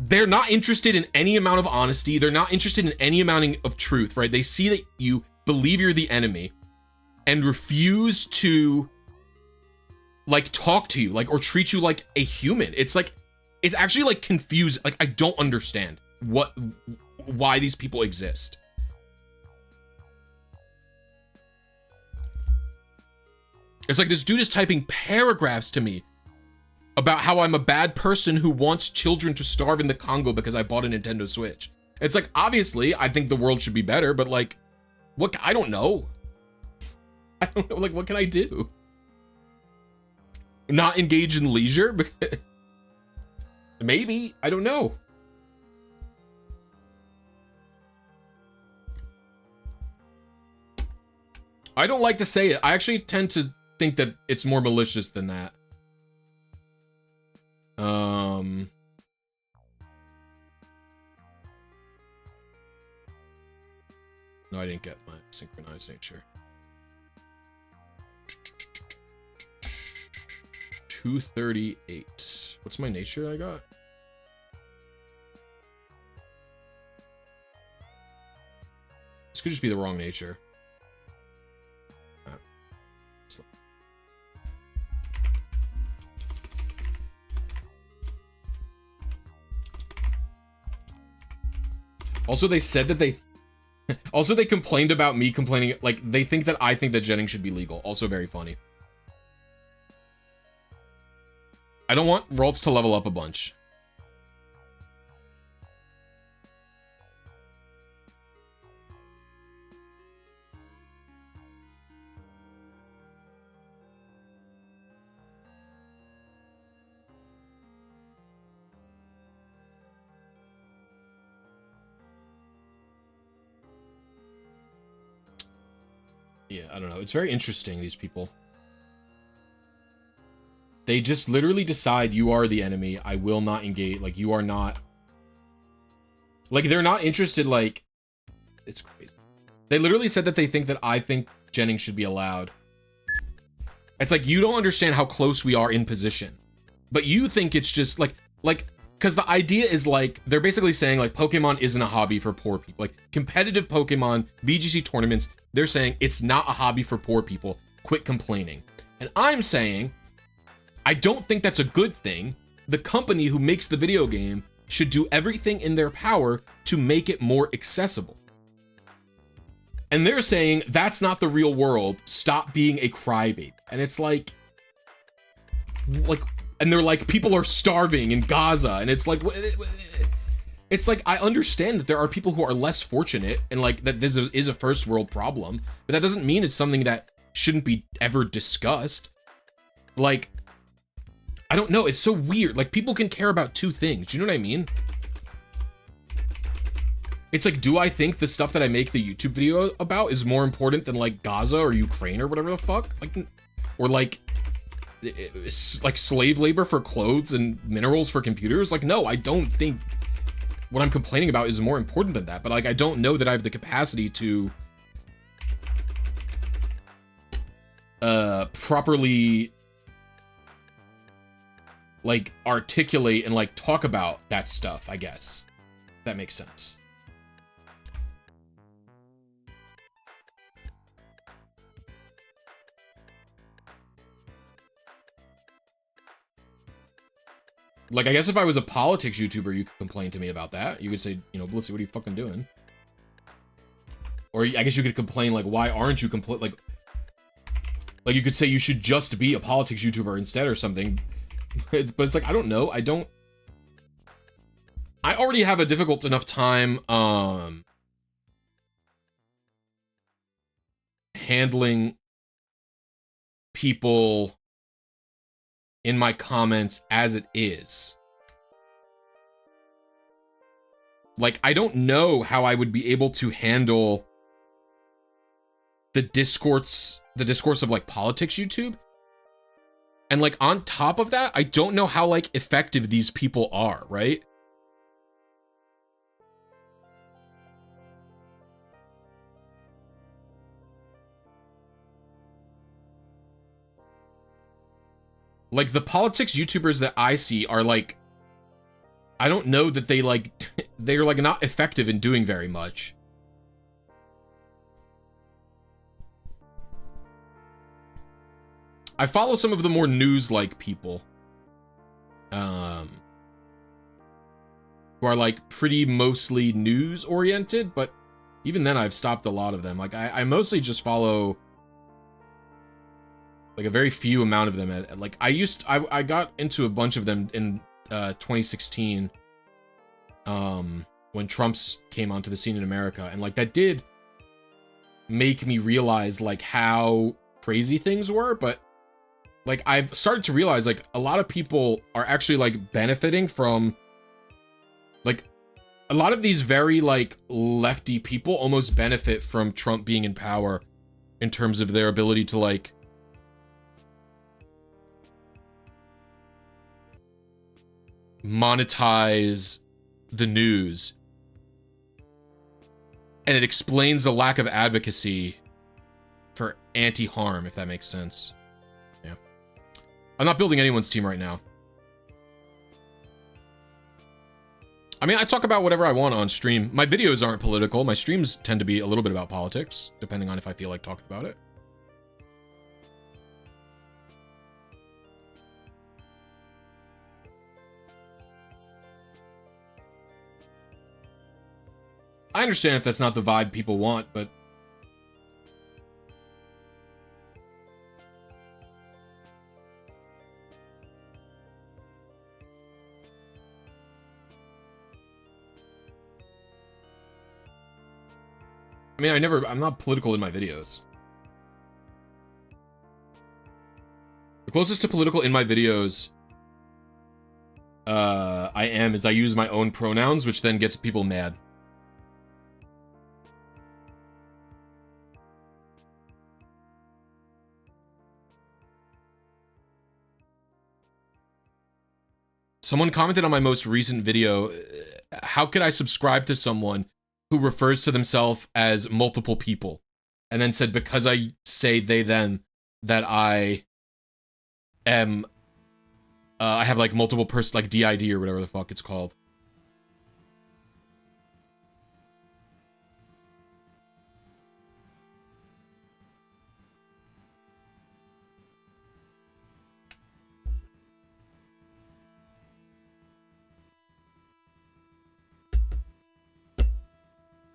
they're not interested in any amount of honesty. They're not interested in any amount of truth, right? They see that you believe you're the enemy and refuse to, like, talk to you, like, or treat you like a human. It's like, it's actually, like, confused. Like, I don't understand why these people exist. It's like this dude is typing paragraphs to me about how I'm a bad person who wants children to starve in the Congo because I bought a Nintendo Switch. It's like, obviously, I think the world should be better, but like, what? I don't know. I don't know, like, what can I do? Not engage in leisure? Maybe, I don't know. I don't like to say it. I actually tend to think that it's more malicious than that. No, I didn't get my synchronized nature. 238. What's my nature I got? This could just be the wrong nature. Also, they said that they complained about me complaining, like, they think that I think that genning should be legal. Also very funny. I don't want Ralts to level up a bunch. Yeah, I don't know. It's very interesting, these people. They just literally decide you are the enemy. I will not engage. Like, you are not... Like, they're not interested, like... It's crazy. They literally said that they think that I think genning should be allowed. It's like, you don't understand how close we are in position. But you think it's just, like... Because the idea is, like, they're basically saying, like, Pokemon isn't a hobby for poor people. Like, competitive Pokemon, VGC tournaments, They're saying it's not a hobby for poor people. Quit complaining. And I'm saying, I don't think that's a good thing. The company who makes the video game should do everything in their power to make it more accessible. And they're saying, that's not the real world. Stop being a crybaby. And it's like, and they're like, people are starving in Gaza. And it's like, I understand that there are people who are less fortunate and like that this is a first world problem, but that doesn't mean it's something that shouldn't be ever discussed. Like, I don't know. It's so weird. Like, people can care about two things. Do you know what I mean? It's like, do I think the stuff that I make the YouTube video about is more important than like Gaza or Ukraine or whatever the fuck? Like, or like slave labor for clothes and minerals for computers? Like, no, I don't think what I'm complaining about is more important than that. But like, I don't know that I have the capacity to properly like articulate and like talk about that stuff, I guess. If that makes sense. Like, I guess if I was a politics YouTuber, you could complain to me about that. You could say, you know, Blisy, what are you fucking doing? Or I guess you could complain, like, why aren't you like you could say you should just be a politics YouTuber instead or something. But it's like, I don't know. I already have a difficult enough time, handling people in my comments as it is. Like, I don't know how I would be able to handle the discourse of like politics YouTube. And like on top of that, I don't know how like effective these people are, right? Like, the politics YouTubers that I see are like, I don't know that they like, they're like not effective in doing very much. I follow some of the more news-like people. Who are like pretty mostly news-oriented, but even then I've stopped a lot of them. Like, I mostly just follow like a very few amount of them. Like, I got into a bunch of them in 2016 when Trump came onto the scene in America, and like that did make me realize like how crazy things were. But like, I've started to realize like a lot of people are actually like benefiting from like a lot of these very like lefty people almost benefit from Trump being in power in terms of their ability to like monetize the news, and it explains the lack of advocacy for anti-harm, if that makes sense. Yeah, I'm not building anyone's team right now. I mean, I talk about whatever I want on stream. My videos aren't political. My streams tend to be a little bit about politics, depending on if I feel like talking about it. I understand if that's not the vibe people want, but I mean, I'm not political in my videos. The closest to political in my videos I use my own pronouns, which then gets people mad. Someone commented on my most recent video, how could I subscribe to someone who refers to themselves as multiple people? And then said, because I say they, them, that I am, I have like multiple like DID or whatever the fuck it's called.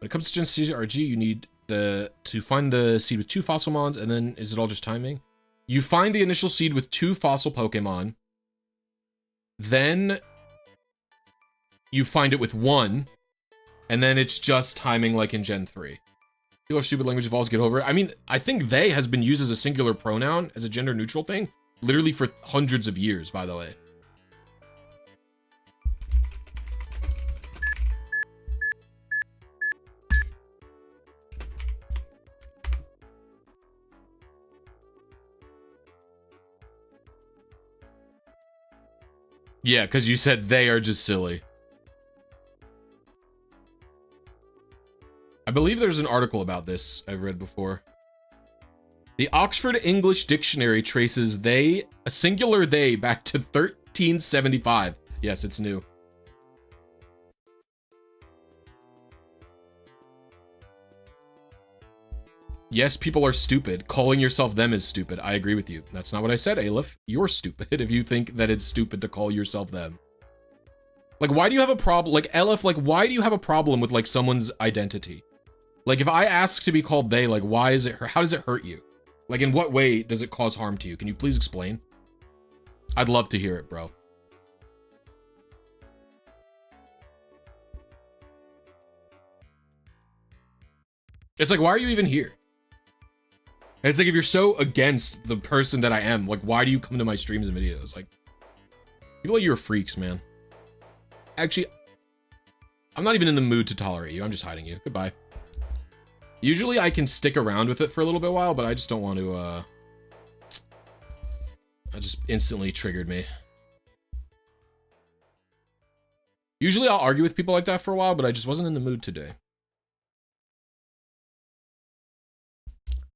When it comes to Gen C RG, you need to find the seed with 2 fossil mons, and then is it all just timing? You find the initial seed with 2 fossil Pokemon, then you find it with 1, and then it's just timing like in Gen 3. People are stupid, language evolves, get over it. I mean, I think they has been used as a singular pronoun, as a gender neutral thing, literally for hundreds of years, by the way. Yeah, because you said they are just silly. I believe there's an article about this I've read before. The Oxford English Dictionary traces they, a singular they, back to 1375. Yes, it's new. Yes, people are stupid. Calling yourself them is stupid. I agree with you. That's not what I said, Aleph. You're stupid if you think that it's stupid to call yourself them. Like, why do you have a problem? Like, Aleph, like, why do you have a problem with, like, someone's identity? Like, if I ask to be called they, like, why is it, how does it hurt you? Like, in what way does it cause harm to you? Can you please explain? I'd love to hear it, bro. It's like, why are you even here? It's like, if you're so against the person that I am, like, why do you come to my streams and videos? Like, people like you are freaks, man. Actually, I'm not even in the mood to tolerate you. I'm just hiding you. Goodbye. Usually I can stick around with it for a little bit while, but I just don't want to, I just instantly triggered me. Usually I'll argue with people like that for a while, but I just wasn't in the mood today.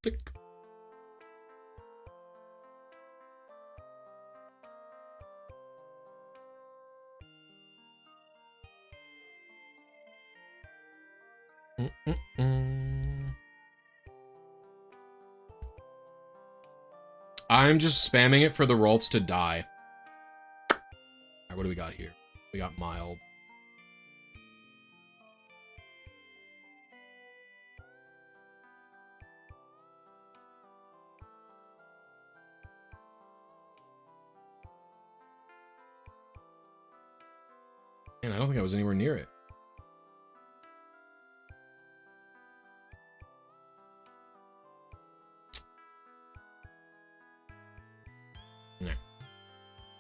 Click. I'm just spamming it for the rolls to die. Alright, what do we got here? We got mild. Man, I don't think I was anywhere near it.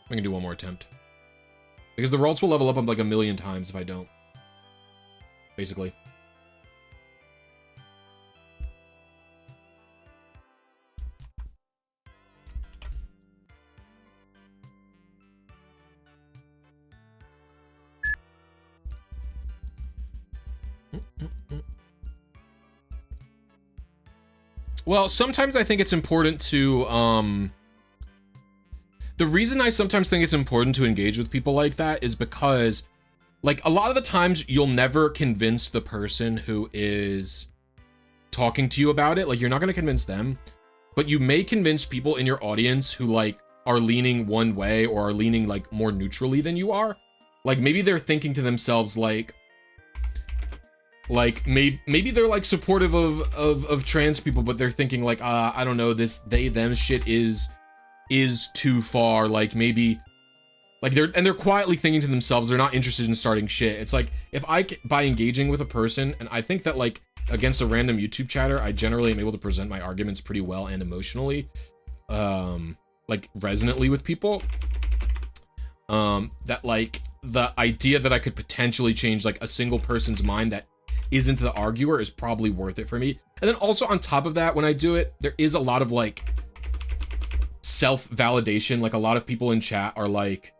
I can do one more attempt. Because the rolls will level up like 1,000,000 times if I don't. Basically. Well, sometimes I think it's important to, the reason I sometimes think it's important to engage with people like that is because, like, a lot of the times you'll never convince the person who is talking to you about it. Like, you're not going to convince them, but you may convince people in your audience who, like, are leaning one way or are leaning, like, more neutrally than you are. Like, maybe they're thinking to themselves, like maybe they're like supportive of trans people, but they're thinking like, I don't know, this they them shit is too far. Like, maybe like they're quietly thinking to themselves they're not interested in starting shit. It's like, if by engaging with a person, and I think that, like, against a random YouTube chatter, I generally am able to present my arguments pretty well and emotionally, like, resonantly with people, that, like, the idea that I could potentially change, like, a single person's mind that isn't the arguer is probably worth it for me. And then also on top of that, when I do it, there is a lot of, like, self-validation. Like, a lot of people in chat are, like,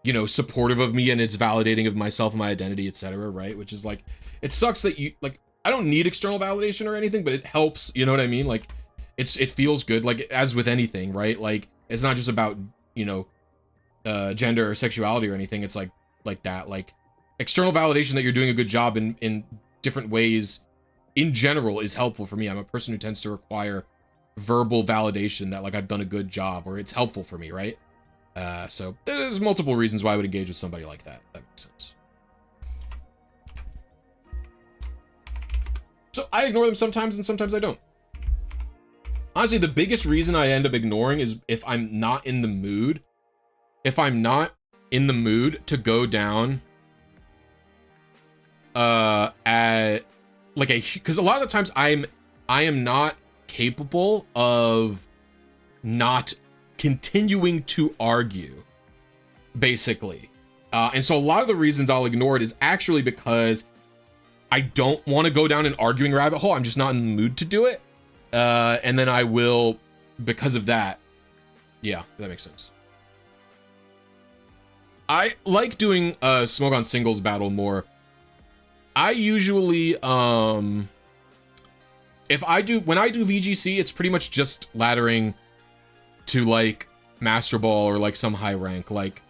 you know, supportive of me, and it's validating of myself and my identity, etc., right? Which is, like, it sucks that you, like, I don't need external validation or anything, but it helps, you know what I mean? Like, it feels good, like, as with anything, right? Like, it's not just about, you know, gender or sexuality or anything. It's like that, like, external validation that you're doing a good job in different ways in general is helpful for me. I'm a person who tends to require verbal validation that, like, I've done a good job or it's helpful for me, right? So there's multiple reasons why I would engage with somebody like that. That makes sense. So I ignore them sometimes and sometimes I don't. Honestly, the biggest reason I end up ignoring is if I'm not in the mood. If I'm not in the mood to go down at like because a lot of the times I am not capable of not continuing to argue, basically. And so a lot of the reasons I'll ignore it is actually because I don't want to go down an arguing rabbit hole. I'm just not in the mood to do it. And then I will, because of that. Yeah, that makes sense. I like doing Smoke on Singles battle more. I usually, when I do VGC, it's pretty much just laddering to like Master Ball or like some high rank, like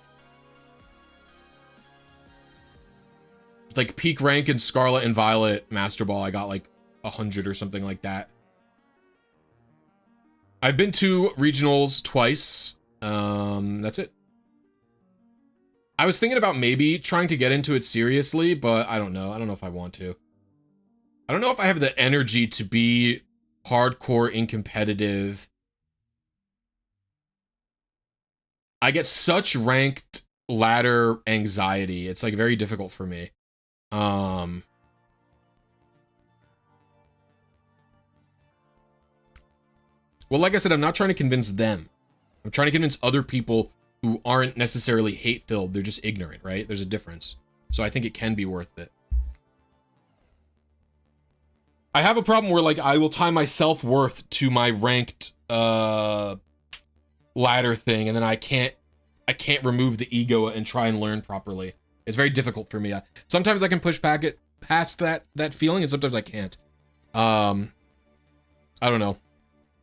peak rank in Scarlet and Violet Master Ball. I got like 100 or something like that. I've been to regionals twice. That's it. I was thinking about maybe trying to get into it seriously, but I don't know. I don't know if I want to. I don't know if I have the energy to be hardcore in competitive. I get such ranked ladder anxiety. It's like very difficult for me. Well, like I said, I'm not trying to convince them. I'm trying to convince other people who aren't necessarily hate-filled. They're just ignorant, right? There's a difference. So I think it can be worth it. I have a problem where, like, I will tie my self-worth to my ranked ladder thing, and then I can't remove the ego and try and learn properly. It's very difficult for me. Sometimes I can push back it past that feeling, and sometimes I can't. I don't know.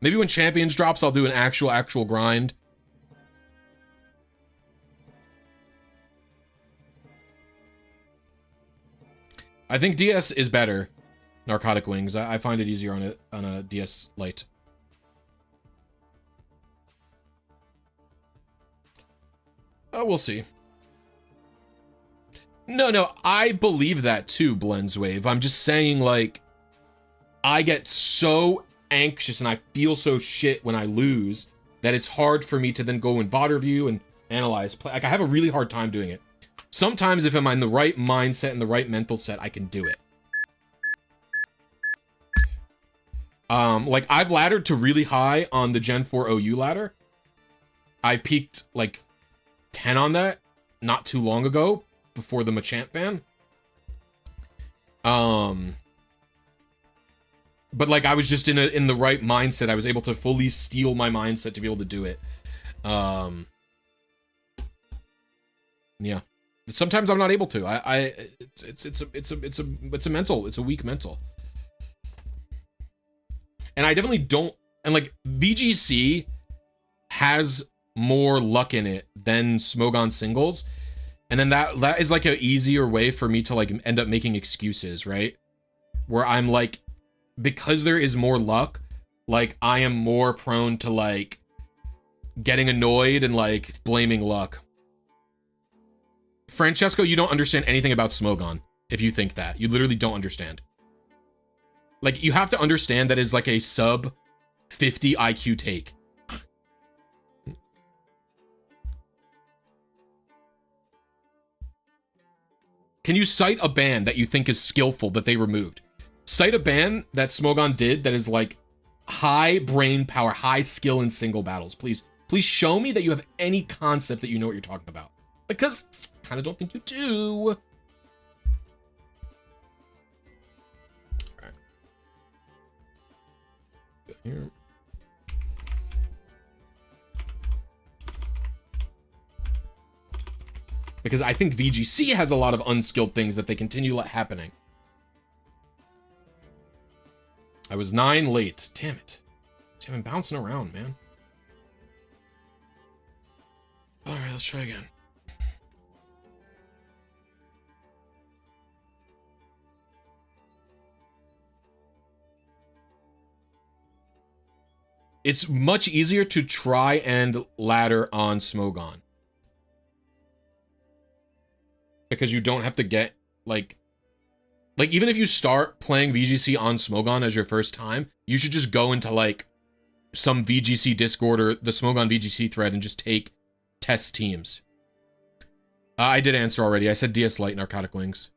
Maybe when Champions drops, I'll do an actual grind. I think DS is better. Narcotic Wings. I find it easier on a DS Lite. We'll see. No, I believe that too, Blenswave. I'm just saying, like, I get so anxious and I feel so shit when I lose that it's hard for me to then go and VOD review and analyze play. Like, I have a really hard time doing it. Sometimes if I'm in the right mindset and the right mental set, I can do it. Like, I've laddered to really high on the Gen 4 OU ladder. I peaked, like, 10 on that not too long ago, before the Machamp ban. But, like, I was just in the right mindset. I was able to fully steel my mindset to be able to do it. Yeah. Sometimes I'm not able to. It's a weak mental. And I definitely don't, and like VGC has more luck in it than Smogon Singles. And then that is like an easier way for me to like end up making excuses, right? Where I'm like, because there is more luck, like I am more prone to like getting annoyed and like blaming luck. Francesco, you don't understand anything about Smogon if you think that. You literally don't understand. Like, you have to understand that is like a sub 50 IQ take. Can you cite a ban that you think is skillful that they removed? Cite a ban that Smogon did that is like high brain power, high skill in single battles. Please show me that you have any concept that you know what you're talking about. Because I kind of don't think you do. Alright. Go here. Because I think VGC has a lot of unskilled things that they continue happening. I was 9 late. Damn it. Damn, I'm bouncing around, man. Alright, let's try again. It's much easier to try and ladder on Smogon. Because you don't have to get, like, Like, even if you start playing VGC on Smogon as your first time, you should just go into, like, some VGC Discord or the Smogon VGC thread and just take test teams. I did answer already. I said DS Lite Narcotic Wings.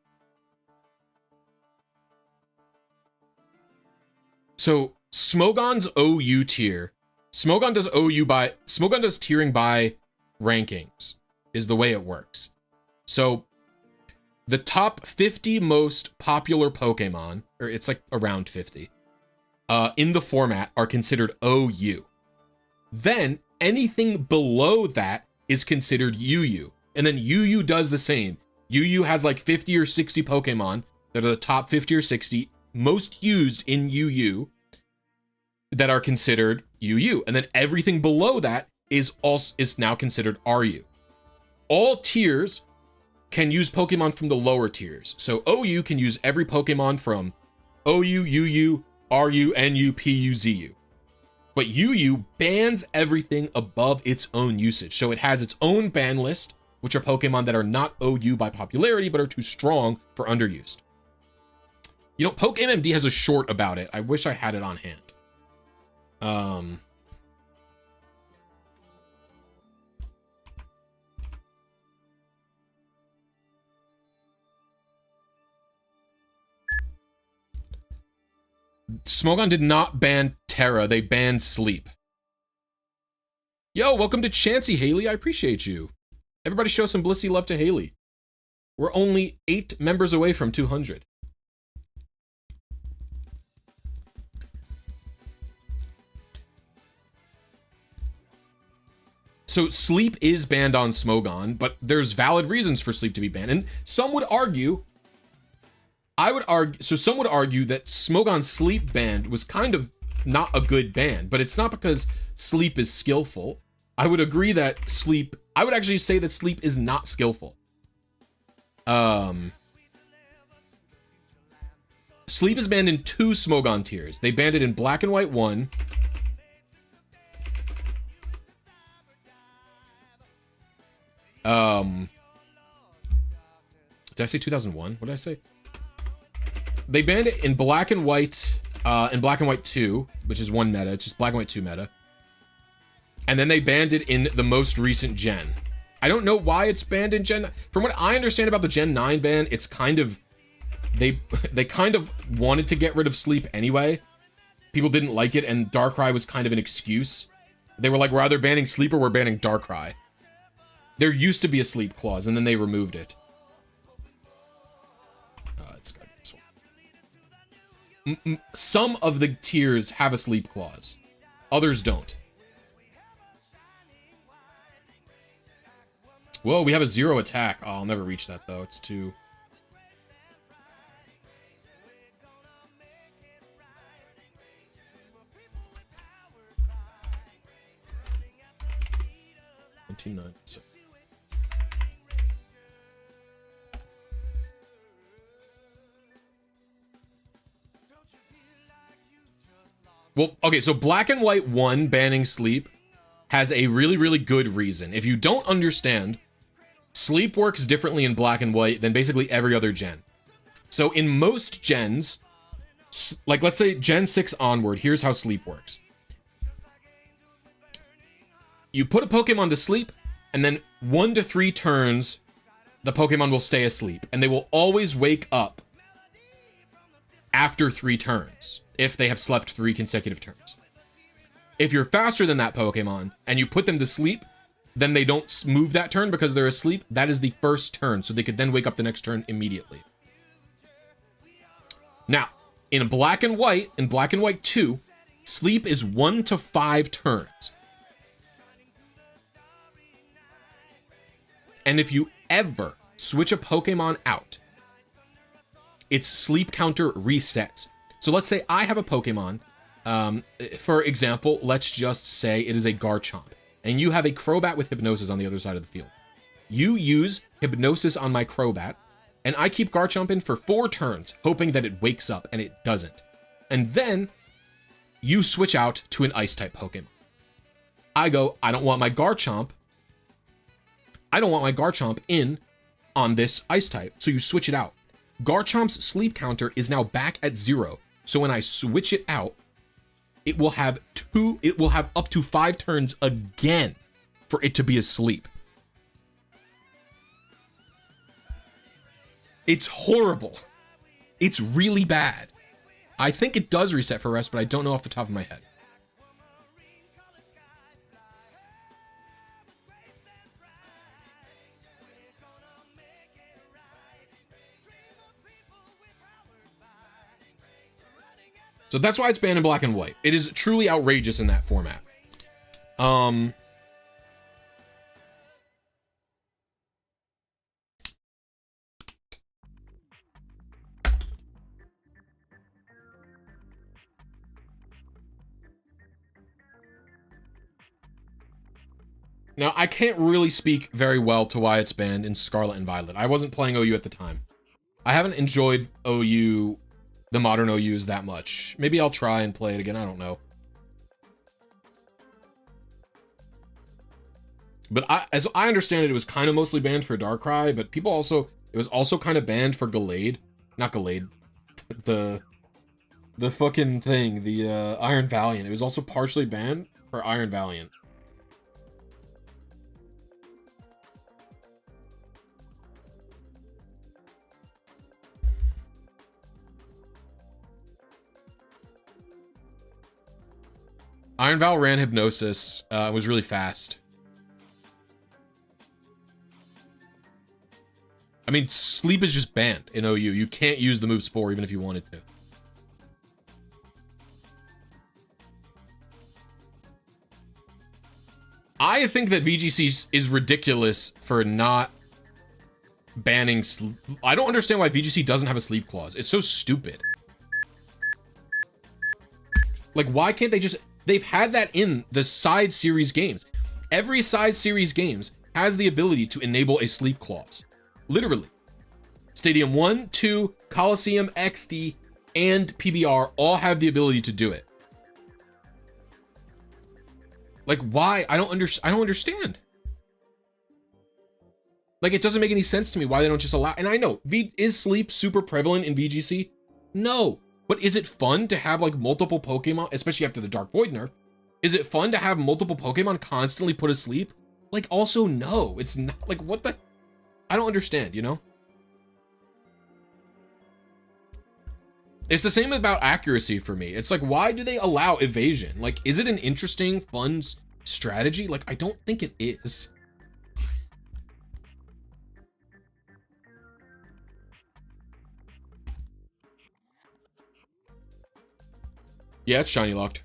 So, Smogon's OU tier. Smogon does tiering by rankings, is the way it works. So, the top 50 most popular Pokemon, or it's like around 50, in the format are considered OU. Then, anything below that is considered UU. And then UU does the same. UU has like 50 or 60 Pokemon that are the top 50 or 60 most used in UU that are considered UU. And then everything below that is now considered RU. All tiers can use Pokemon from the lower tiers. So OU can use every Pokemon from OU, UU, RU, NU, PU, ZU. But UU bans everything above its own usage. So it has its own ban list, which are Pokemon that are not OU by popularity, but are too strong for underused. You know, PokeMMD has a short about it. I wish I had it on hand. Smogon did not ban Terra, they banned Sleep. Yo, welcome to Chansey, Haley. I appreciate you. Everybody show some Blisy love to Haley. We're only 8 members away from 200. So Sleep is banned on Smogon, but there's valid reasons for Sleep to be banned. And some would argue, some would argue that Smogon's Sleep ban was kind of not a good ban, but it's not because Sleep is skillful. I would agree that I would actually say that Sleep is not skillful. Sleep is banned in 2 Smogon tiers. They banned it in Black and White 1. Did I say 2001? What did I say? They banned it in Black and White, in Black and White 2, which is 1 meta. It's just Black and White 2 meta. And then they banned it in the most recent gen. I don't know why it's banned in Gen. From what I understand about the Gen 9 ban, it's kind of, they kind of wanted to get rid of Sleep anyway. People didn't like it, and Darkrai was kind of an excuse. They were like, we're either banning Sleep or we're banning Darkrai. There used to be a Sleep clause, and then they removed it. It's got this one. Some of the tiers have a Sleep clause. Others don't. Whoa, we have a 0 attack. Oh, I'll never reach that, though. It's too... Well, okay, so Black and White 1 banning Sleep has a really, really good reason. If you don't understand, Sleep works differently in Black and White than basically every other gen. So in most gens, like let's say Gen 6 onward, here's how Sleep works. You put a Pokemon to sleep, and then 1 to 3 turns, the Pokemon will stay asleep, and they will always wake up after 3 turns, if they have slept 3 consecutive turns. If you're faster than that Pokemon, and you put them to sleep, then they don't move that turn because they're asleep. That is the first turn, so they could then wake up the next turn immediately. Now, in Black and White 2, sleep is 1 to 5 turns. And if you ever switch a Pokemon out, its sleep counter resets. So let's say I have a Pokemon, for example, let's just say it is a Garchomp, and you have a Crobat with Hypnosis on the other side of the field. You use Hypnosis on my Crobat, and I keep Garchomp in for 4 turns, hoping that it wakes up, and it doesn't. And then you switch out to an Ice-type Pokemon. I go, I don't want my Garchomp in on this Ice-type, so you switch it out. Garchomp's sleep counter is now back at 0. So when I switch it out, it will have up to 5 turns again for it to be asleep. It's horrible. It's really bad. I think it does reset for rest, but I don't know off the top of my head. So that's why it's banned in black and white. It is truly outrageous in that format. Now, I can't really speak very well to why it's banned in Scarlet and Violet. I wasn't playing OU at the time. I haven't enjoyed OU, the modern OUs, that much. Maybe I'll try and play it again. I don't know. But as I understand it, it was kind of mostly banned for Darkrai, but people also, it was also kind of banned for Gallade. Not Gallade. The fucking thing, the Iron Valiant. It was also partially banned for Iron Valiant. Iron Val ran Hypnosis, was really fast. I mean, Sleep is just banned in OU. You can't use the move Spore even if you wanted to. I think that VGC is ridiculous for not banning Sleep. I don't understand why VGC doesn't have a Sleep clause. It's so stupid. Like, why can't they just... They've had that in the side series games. Every side series games has the ability to enable a sleep clause. Literally. Stadium 1, 2, Coliseum, XD, and PBR all have the ability to do it. Like, why? I don't understand. Like, it doesn't make any sense to me why they don't just allow... And I know, is sleep super prevalent in VGC? No. But is it fun to have, like, multiple Pokemon, especially after the Dark Void nerf? Is it fun to have multiple Pokemon constantly put asleep? Like, also, no. It's not, like, what the... I don't understand, you know? It's the same about accuracy for me. It's like, why do they allow evasion? Like, is it an interesting, fun strategy? Like, I don't think it is. Yeah, it's shiny locked.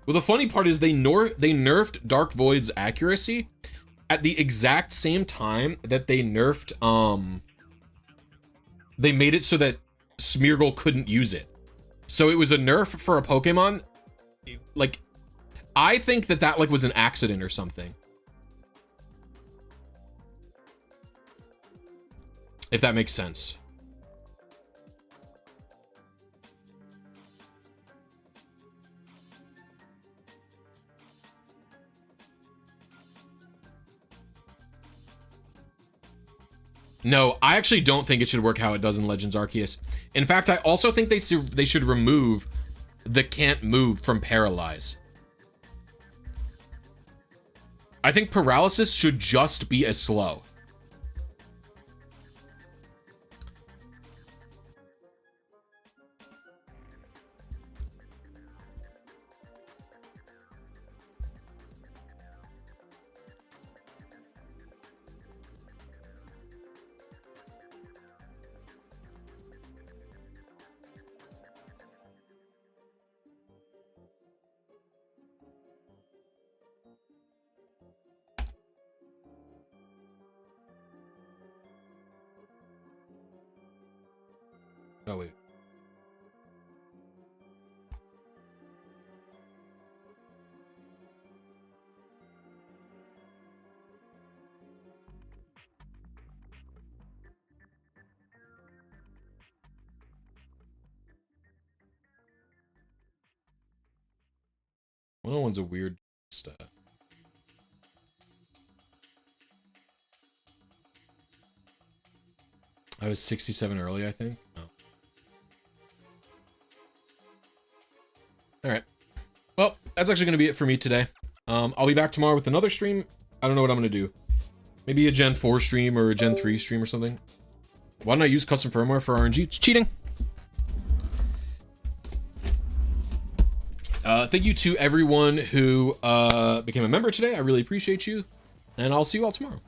Well, the funny part is they nerfed Dark Void's accuracy at the exact same time that they nerfed, they made it so that Smeargle couldn't use it. So it was a nerf for a Pokemon. Like, I think that like was an accident or something. If that makes sense. No, I actually don't think it should work how it does in Legends Arceus. In fact, I also think they should remove the can't move from Paralyze. I think Paralysis should just be as slow. Oh, wait. 101's a weird stat. I was 67 early, I think. Oh. All right. Well, that's actually going to be it for me today. I'll be back tomorrow with another stream. I don't know what I'm going to do. Maybe a Gen 4 stream or a Gen 3 stream or something. Why don't I use custom firmware for RNG? It's cheating. Thank you to everyone who became a member today. I really appreciate you. And I'll see you all tomorrow.